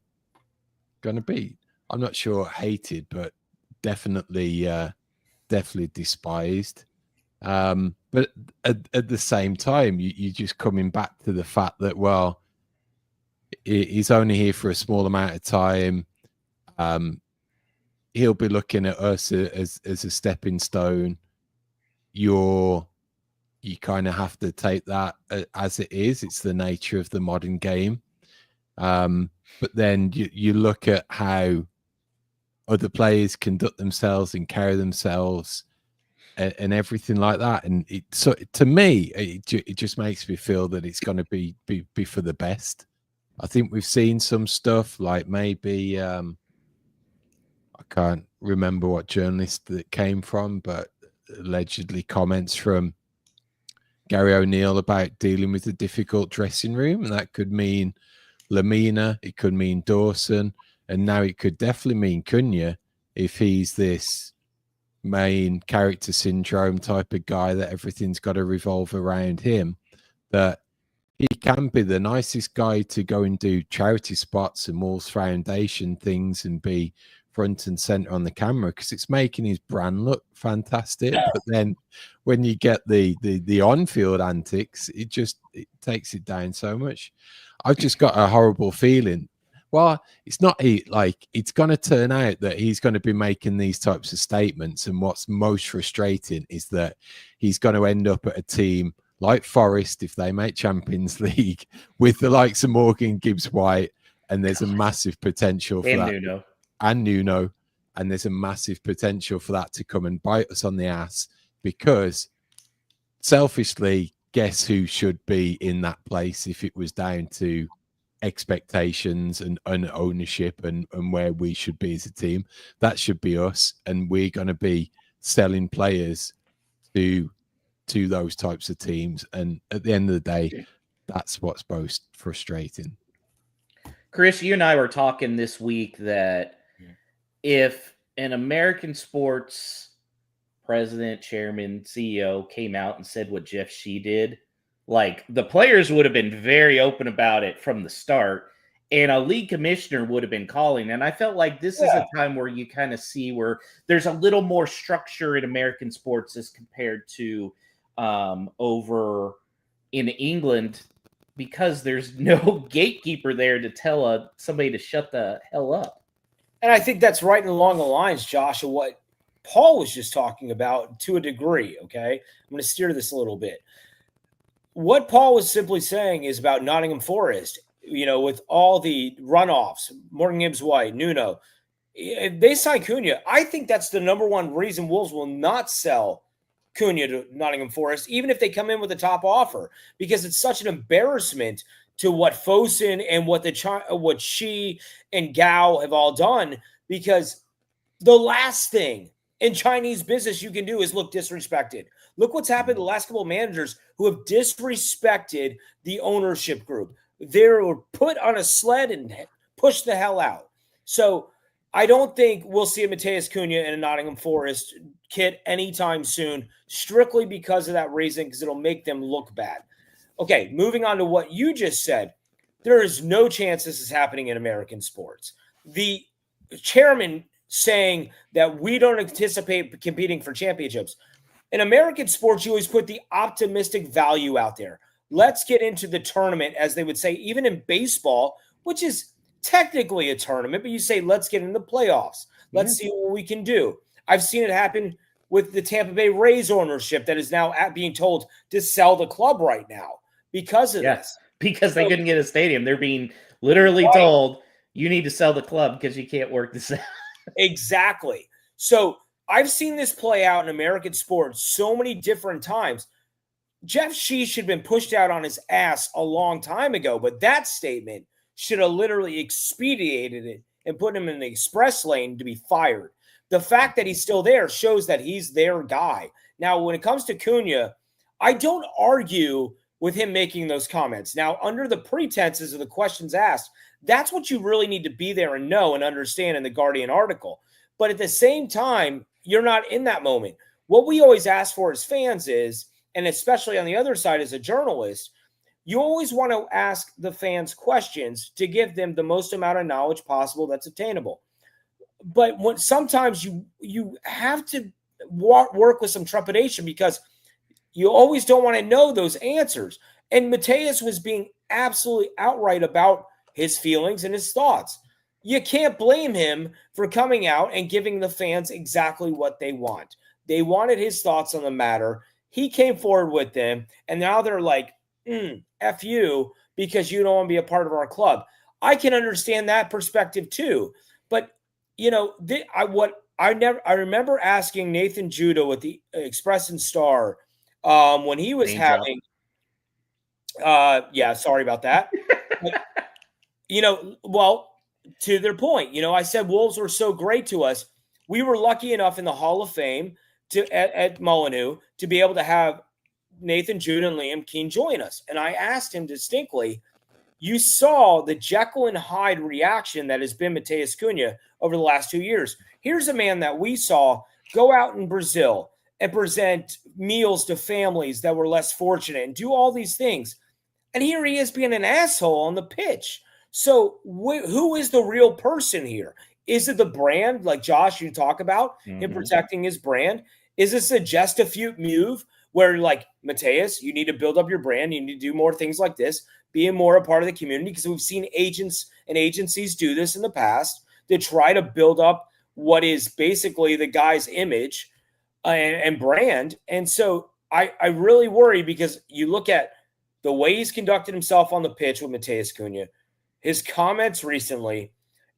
not sure hated, but definitely despised. But at the same time, you're just coming back to the fact that, well, he's only here for a small amount of time. He'll be looking at us as a stepping stone. You kind of have to take that as it is. It's the nature of the modern game. But then you look at how other players conduct themselves and carry themselves and everything like that. And so to me, it just makes me feel that it's going to be for the best. I think we've seen some stuff like maybe I can't remember what journalist that came from, but allegedly comments from Gary O'Neill about dealing with a difficult dressing room, and that could mean Lamina, it could mean Dawson, and now it could definitely mean Cunha if he's this main character syndrome type of guy that everything's got to revolve around him, that he can be the nicest guy to go and do charity spots and Wolves Foundation things and be front and center on the camera because it's making his brand look fantastic. But then when you get the on-field antics, it takes it down so much. I've just got a horrible feeling. Well, it's not it's going to turn out that he's going to be making these types of statements, and what's most frustrating is that he's going to end up at a team like Forest if they make Champions League with the likes of Morgan Gibbs-White, and there's a massive potential for that. And Nuno, and there's a massive potential for that to come and bite us on the ass because selfishly, guess who should be in that place if it was down to expectations and ownership and where we should be as a team? That should be us, and we're going to be selling players to those types of teams, and at the end of the day, that's what's most frustrating. Chris, you and I were talking this week that if an American sports president, chairman, CEO came out and said what Jeff Shee did, like the players would have been very open about it from the start, and a league commissioner would have been calling. And I felt like this is a time where you kind of see where there's a little more structure in American sports as compared to over in England, because there's no gatekeeper there to tell somebody to shut the hell up. And I think that's right along the lines, Josh, of what Paul was just talking about to a degree, okay? I'm going to steer this a little bit. What Paul was simply saying is about Nottingham Forest, with all the runoffs, Morgan Gibbs-White, Nuno. If they sign Cunha, I think that's the number one reason Wolves will not sell Cunha to Nottingham Forest, even if they come in with a top offer, because it's such an embarrassment to what Fosun and what Shi and Gao have all done, because the last thing in Chinese business you can do is look disrespected. Look what's happened to the last couple of managers who have disrespected the ownership group. They were put on a sled and pushed the hell out. So I don't think we'll see a Mateus Cunha in a Nottingham Forest kit anytime soon, strictly because of that reason, because it'll make them look bad. Okay, moving on to what you just said. There is no chance this is happening in American sports. The chairman saying that we don't anticipate competing for championships. In American sports, you always put the optimistic value out there. Let's get into the tournament, as they would say, even in baseball, which is technically a tournament, but you say, let's get in the playoffs. Let's see what we can do. I've seen it happen with the Tampa Bay Rays ownership that is now being told to sell the club right now because of this. Because they couldn't get a stadium. They're being literally told, you need to sell the club because you can't work this out. Exactly. So I've seen this play out in American sports so many different times. Jeff Shee should have been pushed out on his ass a long time ago, but that statement should have literally expedited it and put him in the express lane to be fired. The fact that he's still there shows that he's their guy. Now, when it comes to Cunha, I don't argue with him making those comments. Now, under the pretenses of the questions asked, that's what you really need to be there and know and understand in the Guardian article. But at the same time, you're not in that moment. What we always ask for as fans is, and especially on the other side as a journalist, you always want to ask the fans questions to give them the most amount of knowledge possible that's attainable. But sometimes you have to work with some trepidation because you always don't want to know those answers. And Mateus was being absolutely outright about his feelings and his thoughts. You can't blame him for coming out and giving the fans exactly what they want. They wanted his thoughts on the matter. He came forward with them, and now they're like, F you, because you don't want to be a part of our club. I can understand that perspective too. But, I remember asking Nathan Judah with the Express and Star when he was having sorry about that. But, to their point, I said Wolves were so great to us. We were lucky enough in the Hall of Fame at Molineux to be able to have Nathan Judah and Liam Keane join us. And I asked him distinctly, you saw the Jekyll and Hyde reaction that has been Mateus Cunha over the last 2 years. Here's a man that we saw go out in Brazil and present meals to families that were less fortunate and do all these things. And here he is being an asshole on the pitch. So who is the real person here? Is it the brand, like Josh, you talk about, him protecting his brand? Is this a just a few move where, like, Mateus, you need to build up your brand, you need to do more things like this, being more a part of the community? Because we've seen agents and agencies do this in the past to try to build up what is basically the guy's image and brand. And so I really worry because you look at the way he's conducted himself on the pitch with Mateus Cunha, his comments recently,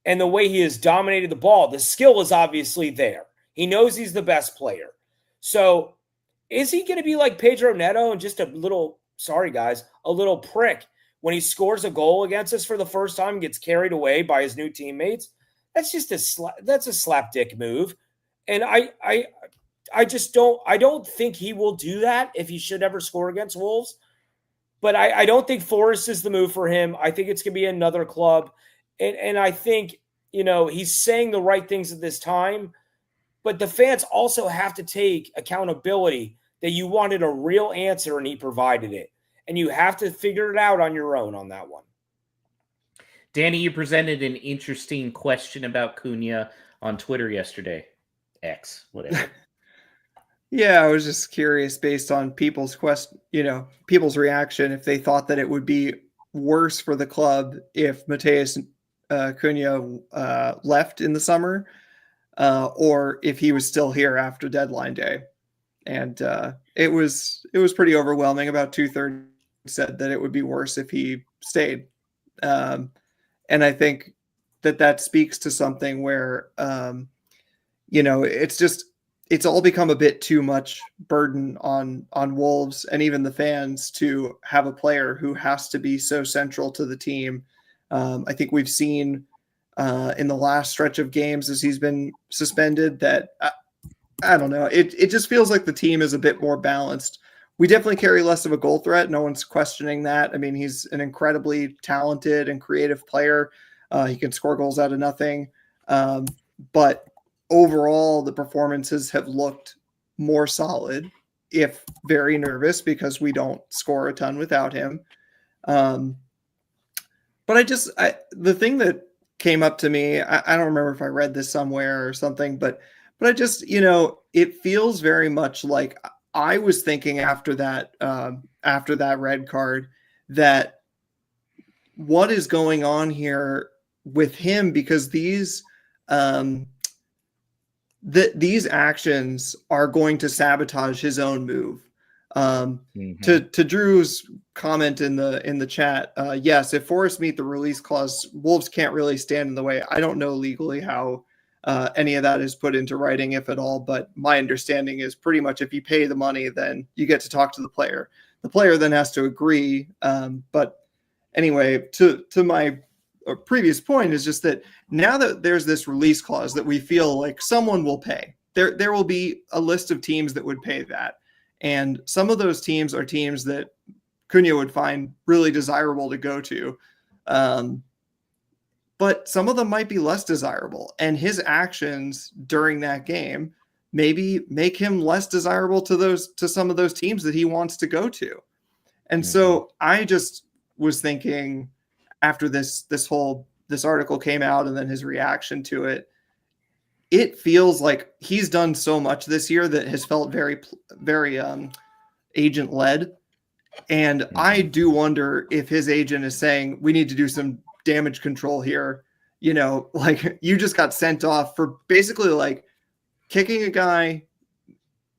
and the way he has dominated the ball. The skill is obviously there. He knows he's the best player. So is he going to be like Pedro Neto and just a little prick when he scores a goal against us for the first time and gets carried away by his new teammates? That's just a slapdick move. And I don't think he will do that if he should ever score against Wolves. But I don't think Forest is the move for him. I think it's going to be another club. And I think, he's saying the right things at this time. But the fans also have to take accountability that you wanted a real answer and he provided it. And you have to figure it out on your own on that one. Danny, you presented an interesting question about Cunha on Twitter yesterday. X, whatever. Yeah, I was just curious based on people's people's reaction, if they thought that it would be worse for the club if Mateus Cunha left in the summer, or if he was still here after deadline day. And it was pretty overwhelming. About 2/3 said that it would be worse if he stayed. And I think that speaks to something where, it's all become a bit too much burden on Wolves and even the fans to have a player who has to be so central to the team. I think we've seen in the last stretch of games as he's been suspended that I don't know. It just feels like the team is a bit more balanced. We definitely carry less of a goal threat. No one's questioning that. I mean, he's an incredibly talented and creative player. He can score goals out of nothing. But overall, the performances have looked more solid, if very nervous, because we don't score a ton without him. But the thing that came up to me, I don't remember if I read this somewhere or something, but I just, it feels very much like I was thinking after that red card, that what is going on here with him, because these actions are going to sabotage his own move. To Drew's comment in the chat, yes, if Forest meet the release clause, Wolves can't really stand in the way. I don't know legally how any of that is put into writing, if at all, but my understanding is pretty much if you pay the money, then you get to talk to the player. The player then has to agree. But anyway, to my previous point is just that now that there's this release clause that we feel like someone will pay, there will be a list of teams that would pay that. And some of those teams are teams that Cunha would find really desirable to go to. But some of them might be less desirable. And his actions during that game maybe make him less desirable to some of those teams that he wants to go to. And so I just was thinking after this article came out and then his reaction to it, it feels like he's done so much this year that has felt very, very agent led. And I do wonder if his agent is saying, we need to do some damage control here. You know, like you just got sent off for basically like kicking a guy,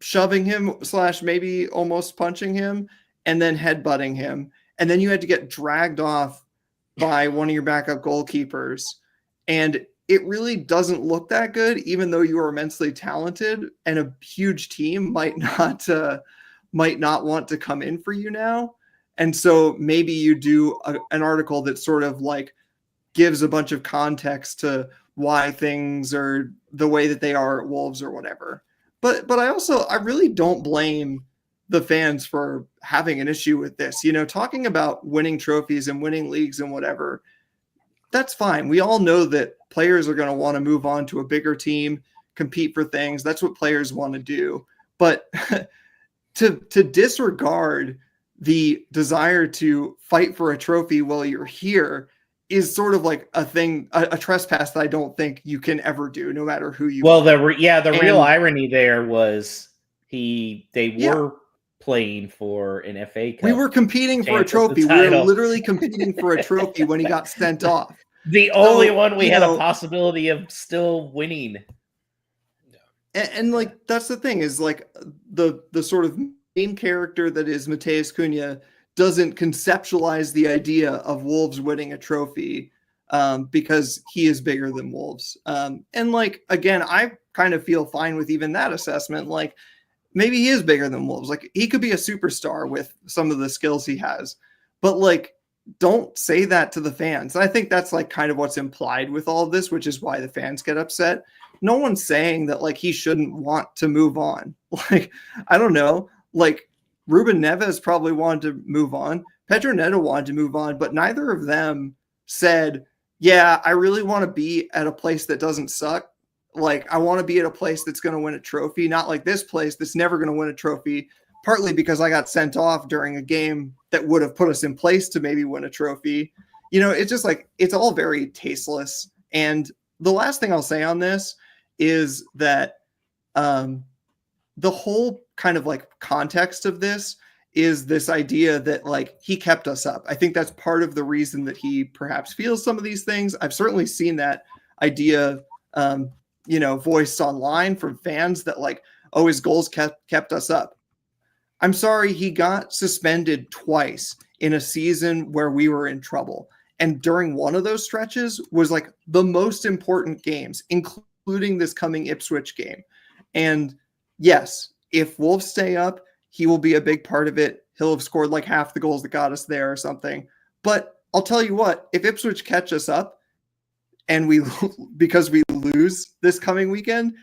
shoving him / maybe almost punching him, and then headbutting him. And then you had to get dragged off by one of your backup goalkeepers. And it really doesn't look that good, even though you are immensely talented and a huge team might not want to come in for you now. And so maybe you do an article that sort of like gives a bunch of context to why things are the way that they are at Wolves or whatever. But I really don't blame the fans for having an issue with this. You know, talking about winning trophies and winning leagues and whatever, that's fine. We all know that players are going to want to move on to a bigger team, compete for things. That's what players want to do. But to disregard the desire to fight for a trophy while you're here is sort of like a thing, a trespass that I don't think you can ever do, no matter who you are. The real irony there was they were playing for an FA Cup. We were competing for a trophy. We were literally competing for a trophy when he got sent off. The only one we had a possibility of still winning. And like, that's the thing is like the sort of main character that is Matheus Cunha doesn't conceptualize the idea of Wolves winning a trophy because he is bigger than Wolves. And like, again, I kind of feel fine with even that assessment. Like maybe he is bigger than Wolves. Like he could be a superstar with some of the skills he has, but like, don't say that to the fans. And I think that's like kind of what's implied with all of this, which is why the fans get upset. No one's saying that like he shouldn't want to move on. Like, I don't know, like Ruben Neves probably wanted to move on. Pedro Neto wanted to move on, but neither of them said, yeah, I really want to be at a place that doesn't suck. Like, I want to be at a place that's going to win a trophy, not like this place that's never going to win a trophy, partly because I got sent off during a game that would have put us in place to maybe win a trophy. You know, it's just like, it's all very tasteless. And the last thing I'll say on this is that the whole kind of like context of this is this idea that like he kept us up. I think that's part of the reason that he perhaps feels some of these things. I've certainly seen that idea, voiced online from fans that like, oh, his goals kept us up. I'm sorry, he got suspended twice in a season where we were in trouble. And during one of those stretches was like the most important games, including this coming Ipswich game. And yes, if Wolves stay up, he will be a big part of it. He'll have scored like half the goals that got us there or something. But I'll tell you what, if Ipswich catch us up and because we lose this coming weekend,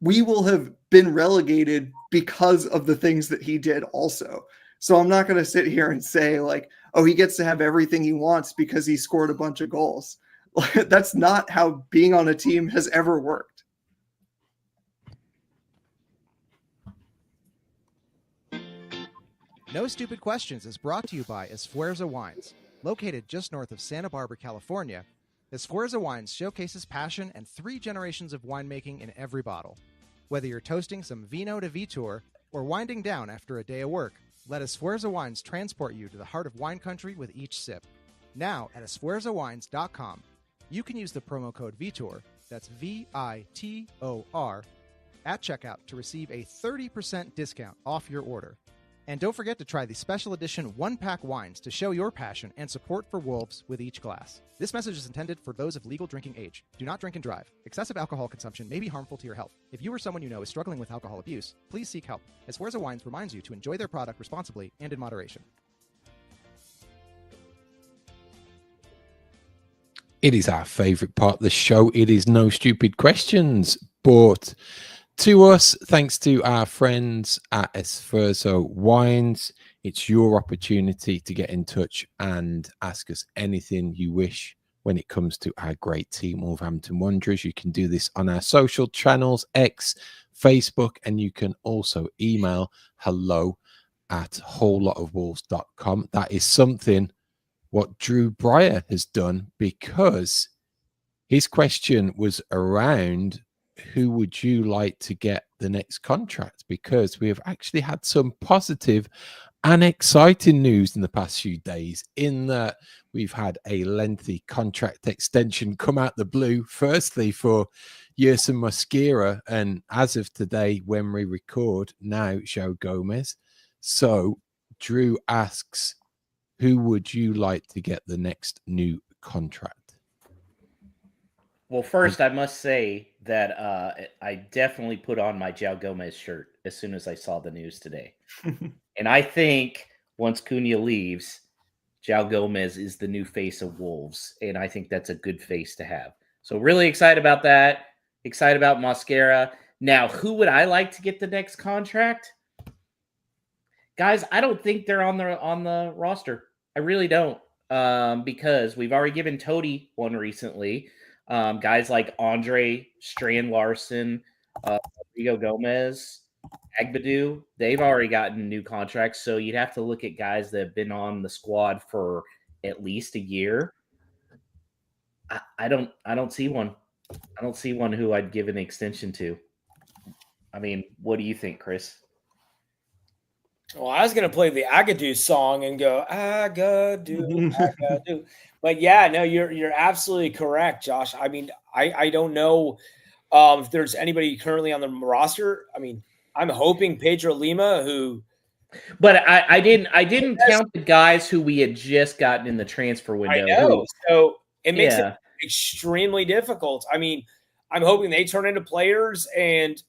we will have been relegated because of the things that he did also. So I'm not going to sit here and say like, oh, he gets to have everything he wants because he scored a bunch of goals. That's not how being on a team has ever worked. No Stupid Questions is brought to you by Esfuerzo Wines. Located just north of Santa Barbara, California, Esfuerzo Wines showcases passion and 3 generations of winemaking in every bottle. Whether you're toasting some Vino de Vitor or winding down after a day of work, let Esfuerzo Wines transport you to the heart of wine country with each sip. Now at esfuerzowines.com, you can use the promo code VITOR, that's VITOR, at checkout to receive a 30% discount off your order. And don't forget to try the special edition 1-pack wines to show your passion and support for Wolves with each glass. This message is intended for those of legal drinking age. Do not drink and drive. Excessive alcohol consumption may be harmful to your health. If you or someone you know is struggling with alcohol abuse, please seek help. Esfuerzo Wines reminds you to enjoy their product responsibly and in moderation. It is our favorite part of the show. It is No Stupid Questions. But to us, thanks to our friends at Esfuerzo Wines, it's your opportunity to get in touch and ask us anything you wish when it comes to our great team, Wolverhampton Wanderers. You can do this on our social channels, X, Facebook, and you can also email hello@wholelotofwolves.com. That is something what Drew Breyer has done, because his question was around who would you like to get the next contract, because we have actually had some positive and exciting news in the past few days, in that we've had a lengthy contract extension come out the blue, firstly for Yerson Mosquera, and as of today, when we record now, João Gomez. So Drew asks, who would you like to get the next new contract? Well, first, I must say that I definitely put on my João Gomez shirt as soon as I saw the news today. And I think once Cunha leaves, João Gomez is the new face of Wolves. And I think that's a good face to have. So really excited about that. Excited about Mosquera. Now, who would I like to get the next contract? Guys, I don't think they're on the roster. I really don't. Because we've already given Toady one recently. Guys like Andre Strand Larson, Rodrigo Gomez, Agbadu, they've already gotten new contracts. So you'd have to look at guys that have been on the squad for at least a year. I don't see one. I don't see one who I'd give an extension to. I mean, what do you think, Chris? Well, I was going to play the Agadoo song and go, Agadoo, Agadoo. But yeah, no, you're absolutely correct, Josh. I mean, I don't know if there's anybody currently on the roster. I mean, I'm hoping Pedro Lima, who. But I didn't count the guys who we had just gotten in the transfer window. I know. So it makes it extremely difficult. I mean, I'm hoping they turn into players, and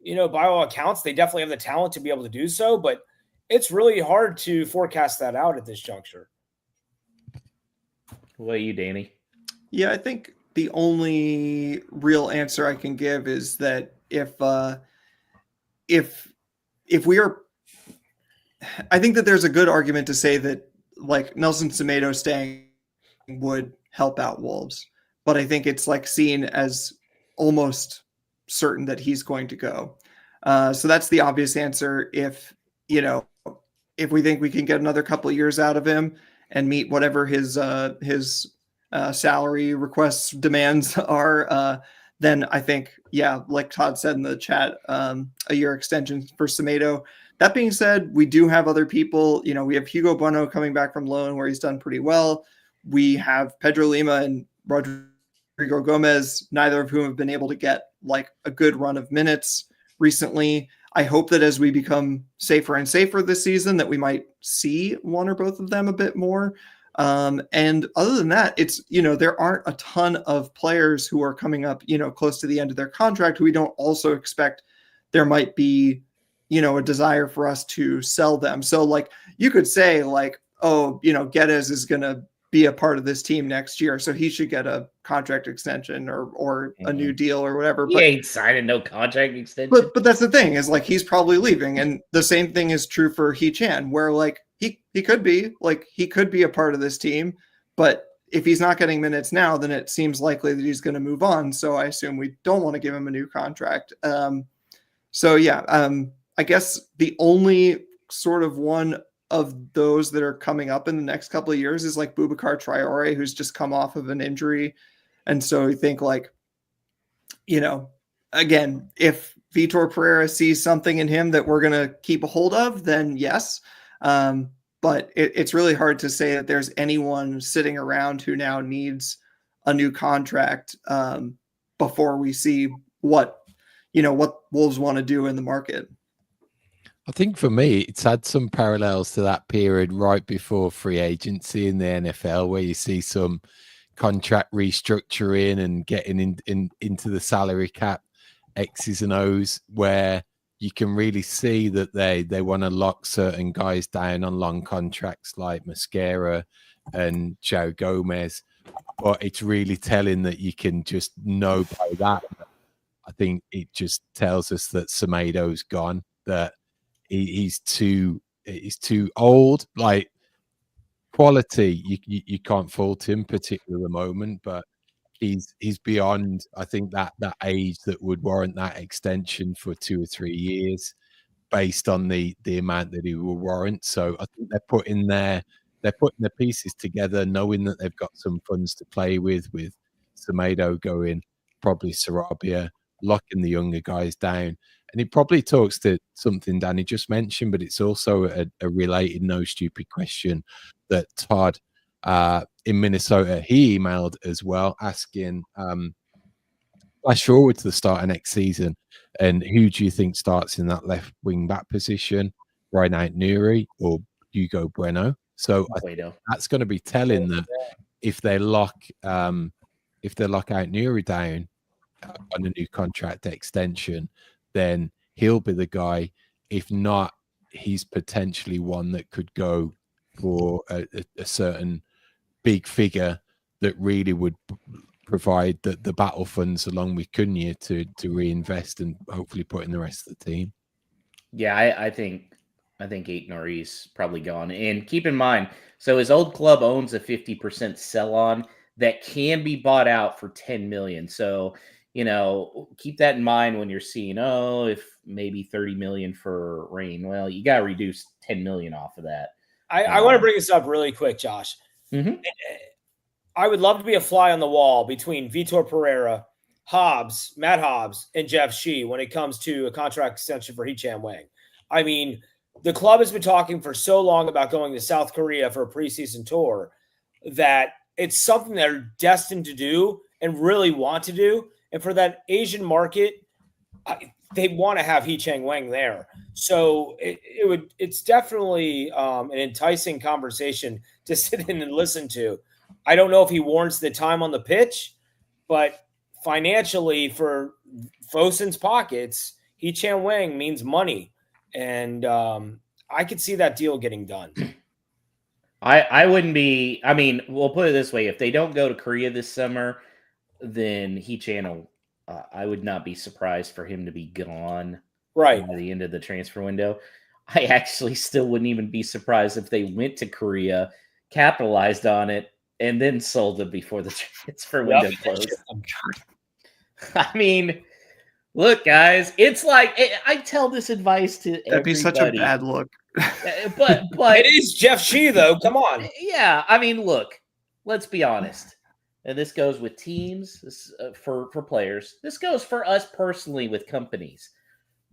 by all accounts, they definitely have the talent to be able to do so, but it's really hard to forecast that out at this juncture. What are you, Danny? Yeah, I think the only real answer I can give is that if we are, I think that there's a good argument to say that like Nelson Semedo staying would help out Wolves, but I think it's like seen as almost certain that he's going to go. So that's the obvious answer. If we think we can get another couple of years out of him and meet whatever his salary requests demands are, then I think, yeah, like Todd said in the chat, a year extension for Semedo. That being said, we do have other people. We have Hugo Bueno coming back from loan where he's done pretty well. We have Pedro Lima and Rodrigo Gomez, neither of whom have been able to get like a good run of minutes recently. I hope that as we become safer and safer this season, that we might see one or both of them a bit more. And other than that, it's, there aren't a ton of players who are coming up, close to the end of their contract who we don't also expect there might be, a desire for us to sell them. So like you could say like, oh, Guedes is going to be a part of this team next year, so he should get a contract extension or a new deal or whatever. He ain't signing no contract extension. But that's the thing, is like he's probably leaving, and the same thing is true for Hee Chan, where like he could be a part of this team, but if he's not getting minutes now, then it seems likely that he's going to move on. So I assume we don't want to give him a new contract. I guess the only sort of one of those that are coming up in the next couple of years is like Boubacar Traore, who's just come off of an injury. And so we think like, again, if Vitor Pereira sees something in him that we're going to keep a hold of, then yes. But it's really hard to say that there's anyone sitting around who now needs a new contract before we see what Wolves want to do in the market. I think for me, it's had some parallels to that period right before free agency in the NFL, where you see some contract restructuring and getting into the salary cap X's and O's, where you can really see that they want to lock certain guys down on long contracts like Mosquera and João Gomez. But it's really telling that you can just know by that I think it just tells us that Semedo's gone, that he's too old. Like, quality, you can't fault him, particularly at the moment, but he's beyond, I think, that age that would warrant that extension for 2 or 3 years based on the amount that he will warrant. So I think they're putting their pieces together, knowing that they've got some funds to play with Semedo going, probably Sarabia, locking the younger guys down. And it probably talks to something Danny just mentioned, but it's also a related no stupid question that Todd in Minnesota, he emailed as well, asking, flash forward to the start of next season, and who do you think starts in that left wing back position? Reinhard Nuri or Hugo Bueno? So I think that's going to be telling that if they lock out Nuri down on a new contract extension, then he'll be the guy. If not, he's potentially one that could go for a certain big figure that really would provide the battle funds along with Cunha to reinvest and hopefully put in the rest of the team. Yeah, I think Aït-Nouri's probably gone. And keep in mind, so his old club owns a 50% sell-on that can be bought out for $10 million. So, keep that in mind when you're seeing, if maybe $30 million for Rain. Well, you got to reduce $10 million off of that. I want to bring this up really quick, Josh. Mm-hmm. I would love to be a fly on the wall between Vitor Pereira, Matt Hobbs, and Jeff Shee when it comes to a contract extension for Hee-Chan Wang. I mean, the club has been talking for so long about going to South Korea for a preseason tour that it's something they're destined to do and really want to do. And for that Asian market, they want to have Hee-Chan Wang there. So it's definitely an enticing conversation to sit in and listen to. I don't know if he warrants the time on the pitch, but financially for Fosun's pockets, Hee-Chan Wang means money. And I could see that deal getting done. I wouldn't be, we'll put it this way. If they don't go to Korea this summer, then Hee-Chan I would not be surprised for him to be gone right by the end of the transfer window. I actually still wouldn't even be surprised if they went to Korea, capitalized on it, and then sold him before the transfer window closed. Look, guys, it's like I tell this advice to everybody. That'd be such a bad look. but it is Jeff Shee, though. Come on. Yeah, look, let's be honest. And this goes with teams, for players. This goes for us personally with companies.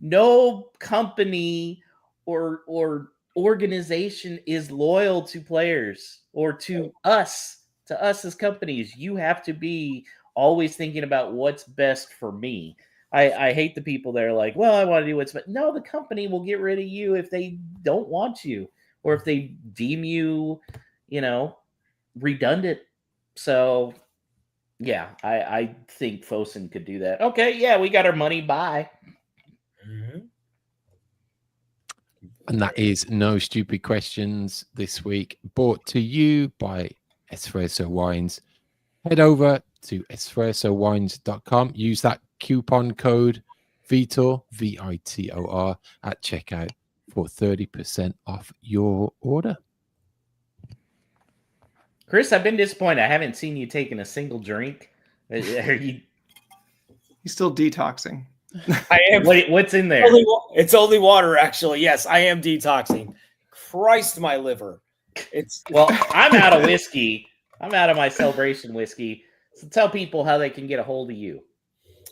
No company or organization is loyal to players or to us as companies. You have to be always thinking about what's best for me. I hate the people that are like, well, I want to do what's best. No, the company will get rid of you if they don't want you or if they deem you, redundant. So, yeah, I think Fosun could do that. Okay, yeah, we got our money. Bye. Mm-hmm. And that is No Stupid Questions this week, brought to you by Espresso Wines. Head over to espressowines.com. Use that coupon code VITOR, VITOR, at checkout for 30% off your order. Chris, I've been disappointed. I haven't seen you taking a single drink. Are you? He's still detoxing. I am. What's in there? It's only water, actually. Yes, I am detoxing. Christ, my liver. Well, I'm out of whiskey. I'm out of my celebration whiskey. So tell people how they can get a hold of you.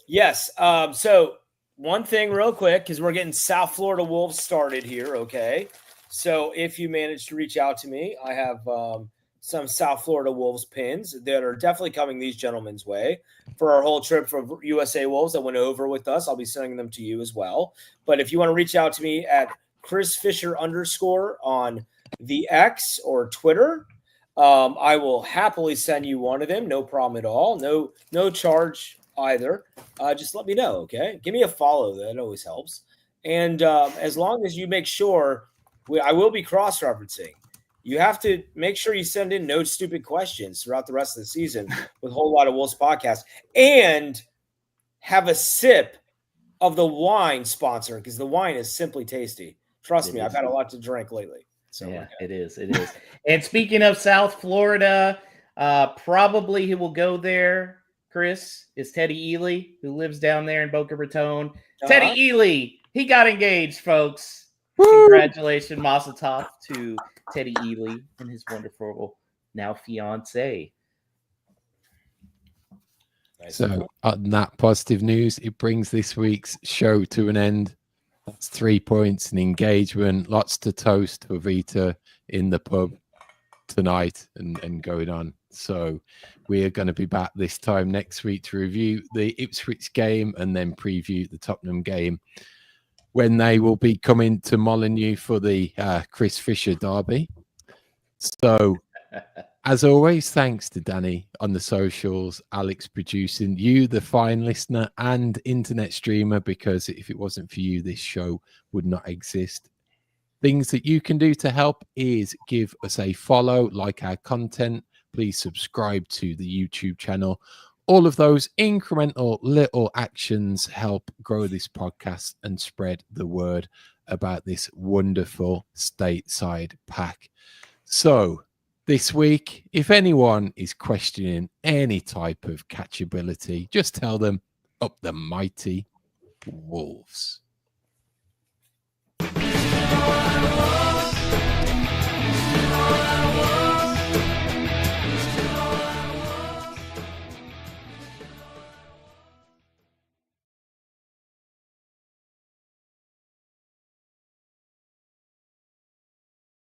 Yes. So one thing real quick, because we're getting South Florida Wolves started here. Okay. So if you manage to reach out to me, I have some South Florida Wolves pins that are definitely coming these gentlemen's way for our whole trip for USA Wolves that went over with us. I'll be sending them to you as well. But if you want to reach out to me at Chris Fischer _ on the X or Twitter, I will happily send you one of them. No problem at all. No charge either. Just let me know. Okay. Give me a follow. That always helps. And as long as you make sure I will be cross-referencing. You have to make sure you send in no stupid questions throughout the rest of the season with a whole lot of Wolves podcasts. And have a sip of the wine sponsor, because the wine is simply tasty. Trust me, I've had a lot to drink lately. So yeah, it is. It is. And speaking of South Florida, probably who will go there, Chris, is Teddy Ely, who lives down there in Boca Raton. Teddy Ely, he got engaged, folks. Woo! Congratulations, Mazel Tov to Teddy Ely and his wonderful now fiance. So on that positive news, it brings this week's show to an end. That's 3 points and engagement. Lots to toast for Vita in the pub tonight and going on. So we are going to be back this time next week to review the Ipswich game and then preview the Tottenham game when they will be coming to Molineux for the Chris Fischer derby. So as always, thanks to Danny on the socials, Alex producing, you, the fine listener and internet streamer, because if it wasn't for you, this show would not exist. Things that you can do to help is give us a follow, like our content. Please subscribe to the YouTube channel. All of those incremental little actions help grow this podcast and spread the word about this wonderful stateside pack. So this week, if anyone is questioning any type of catchability, just tell them up the mighty Wolves.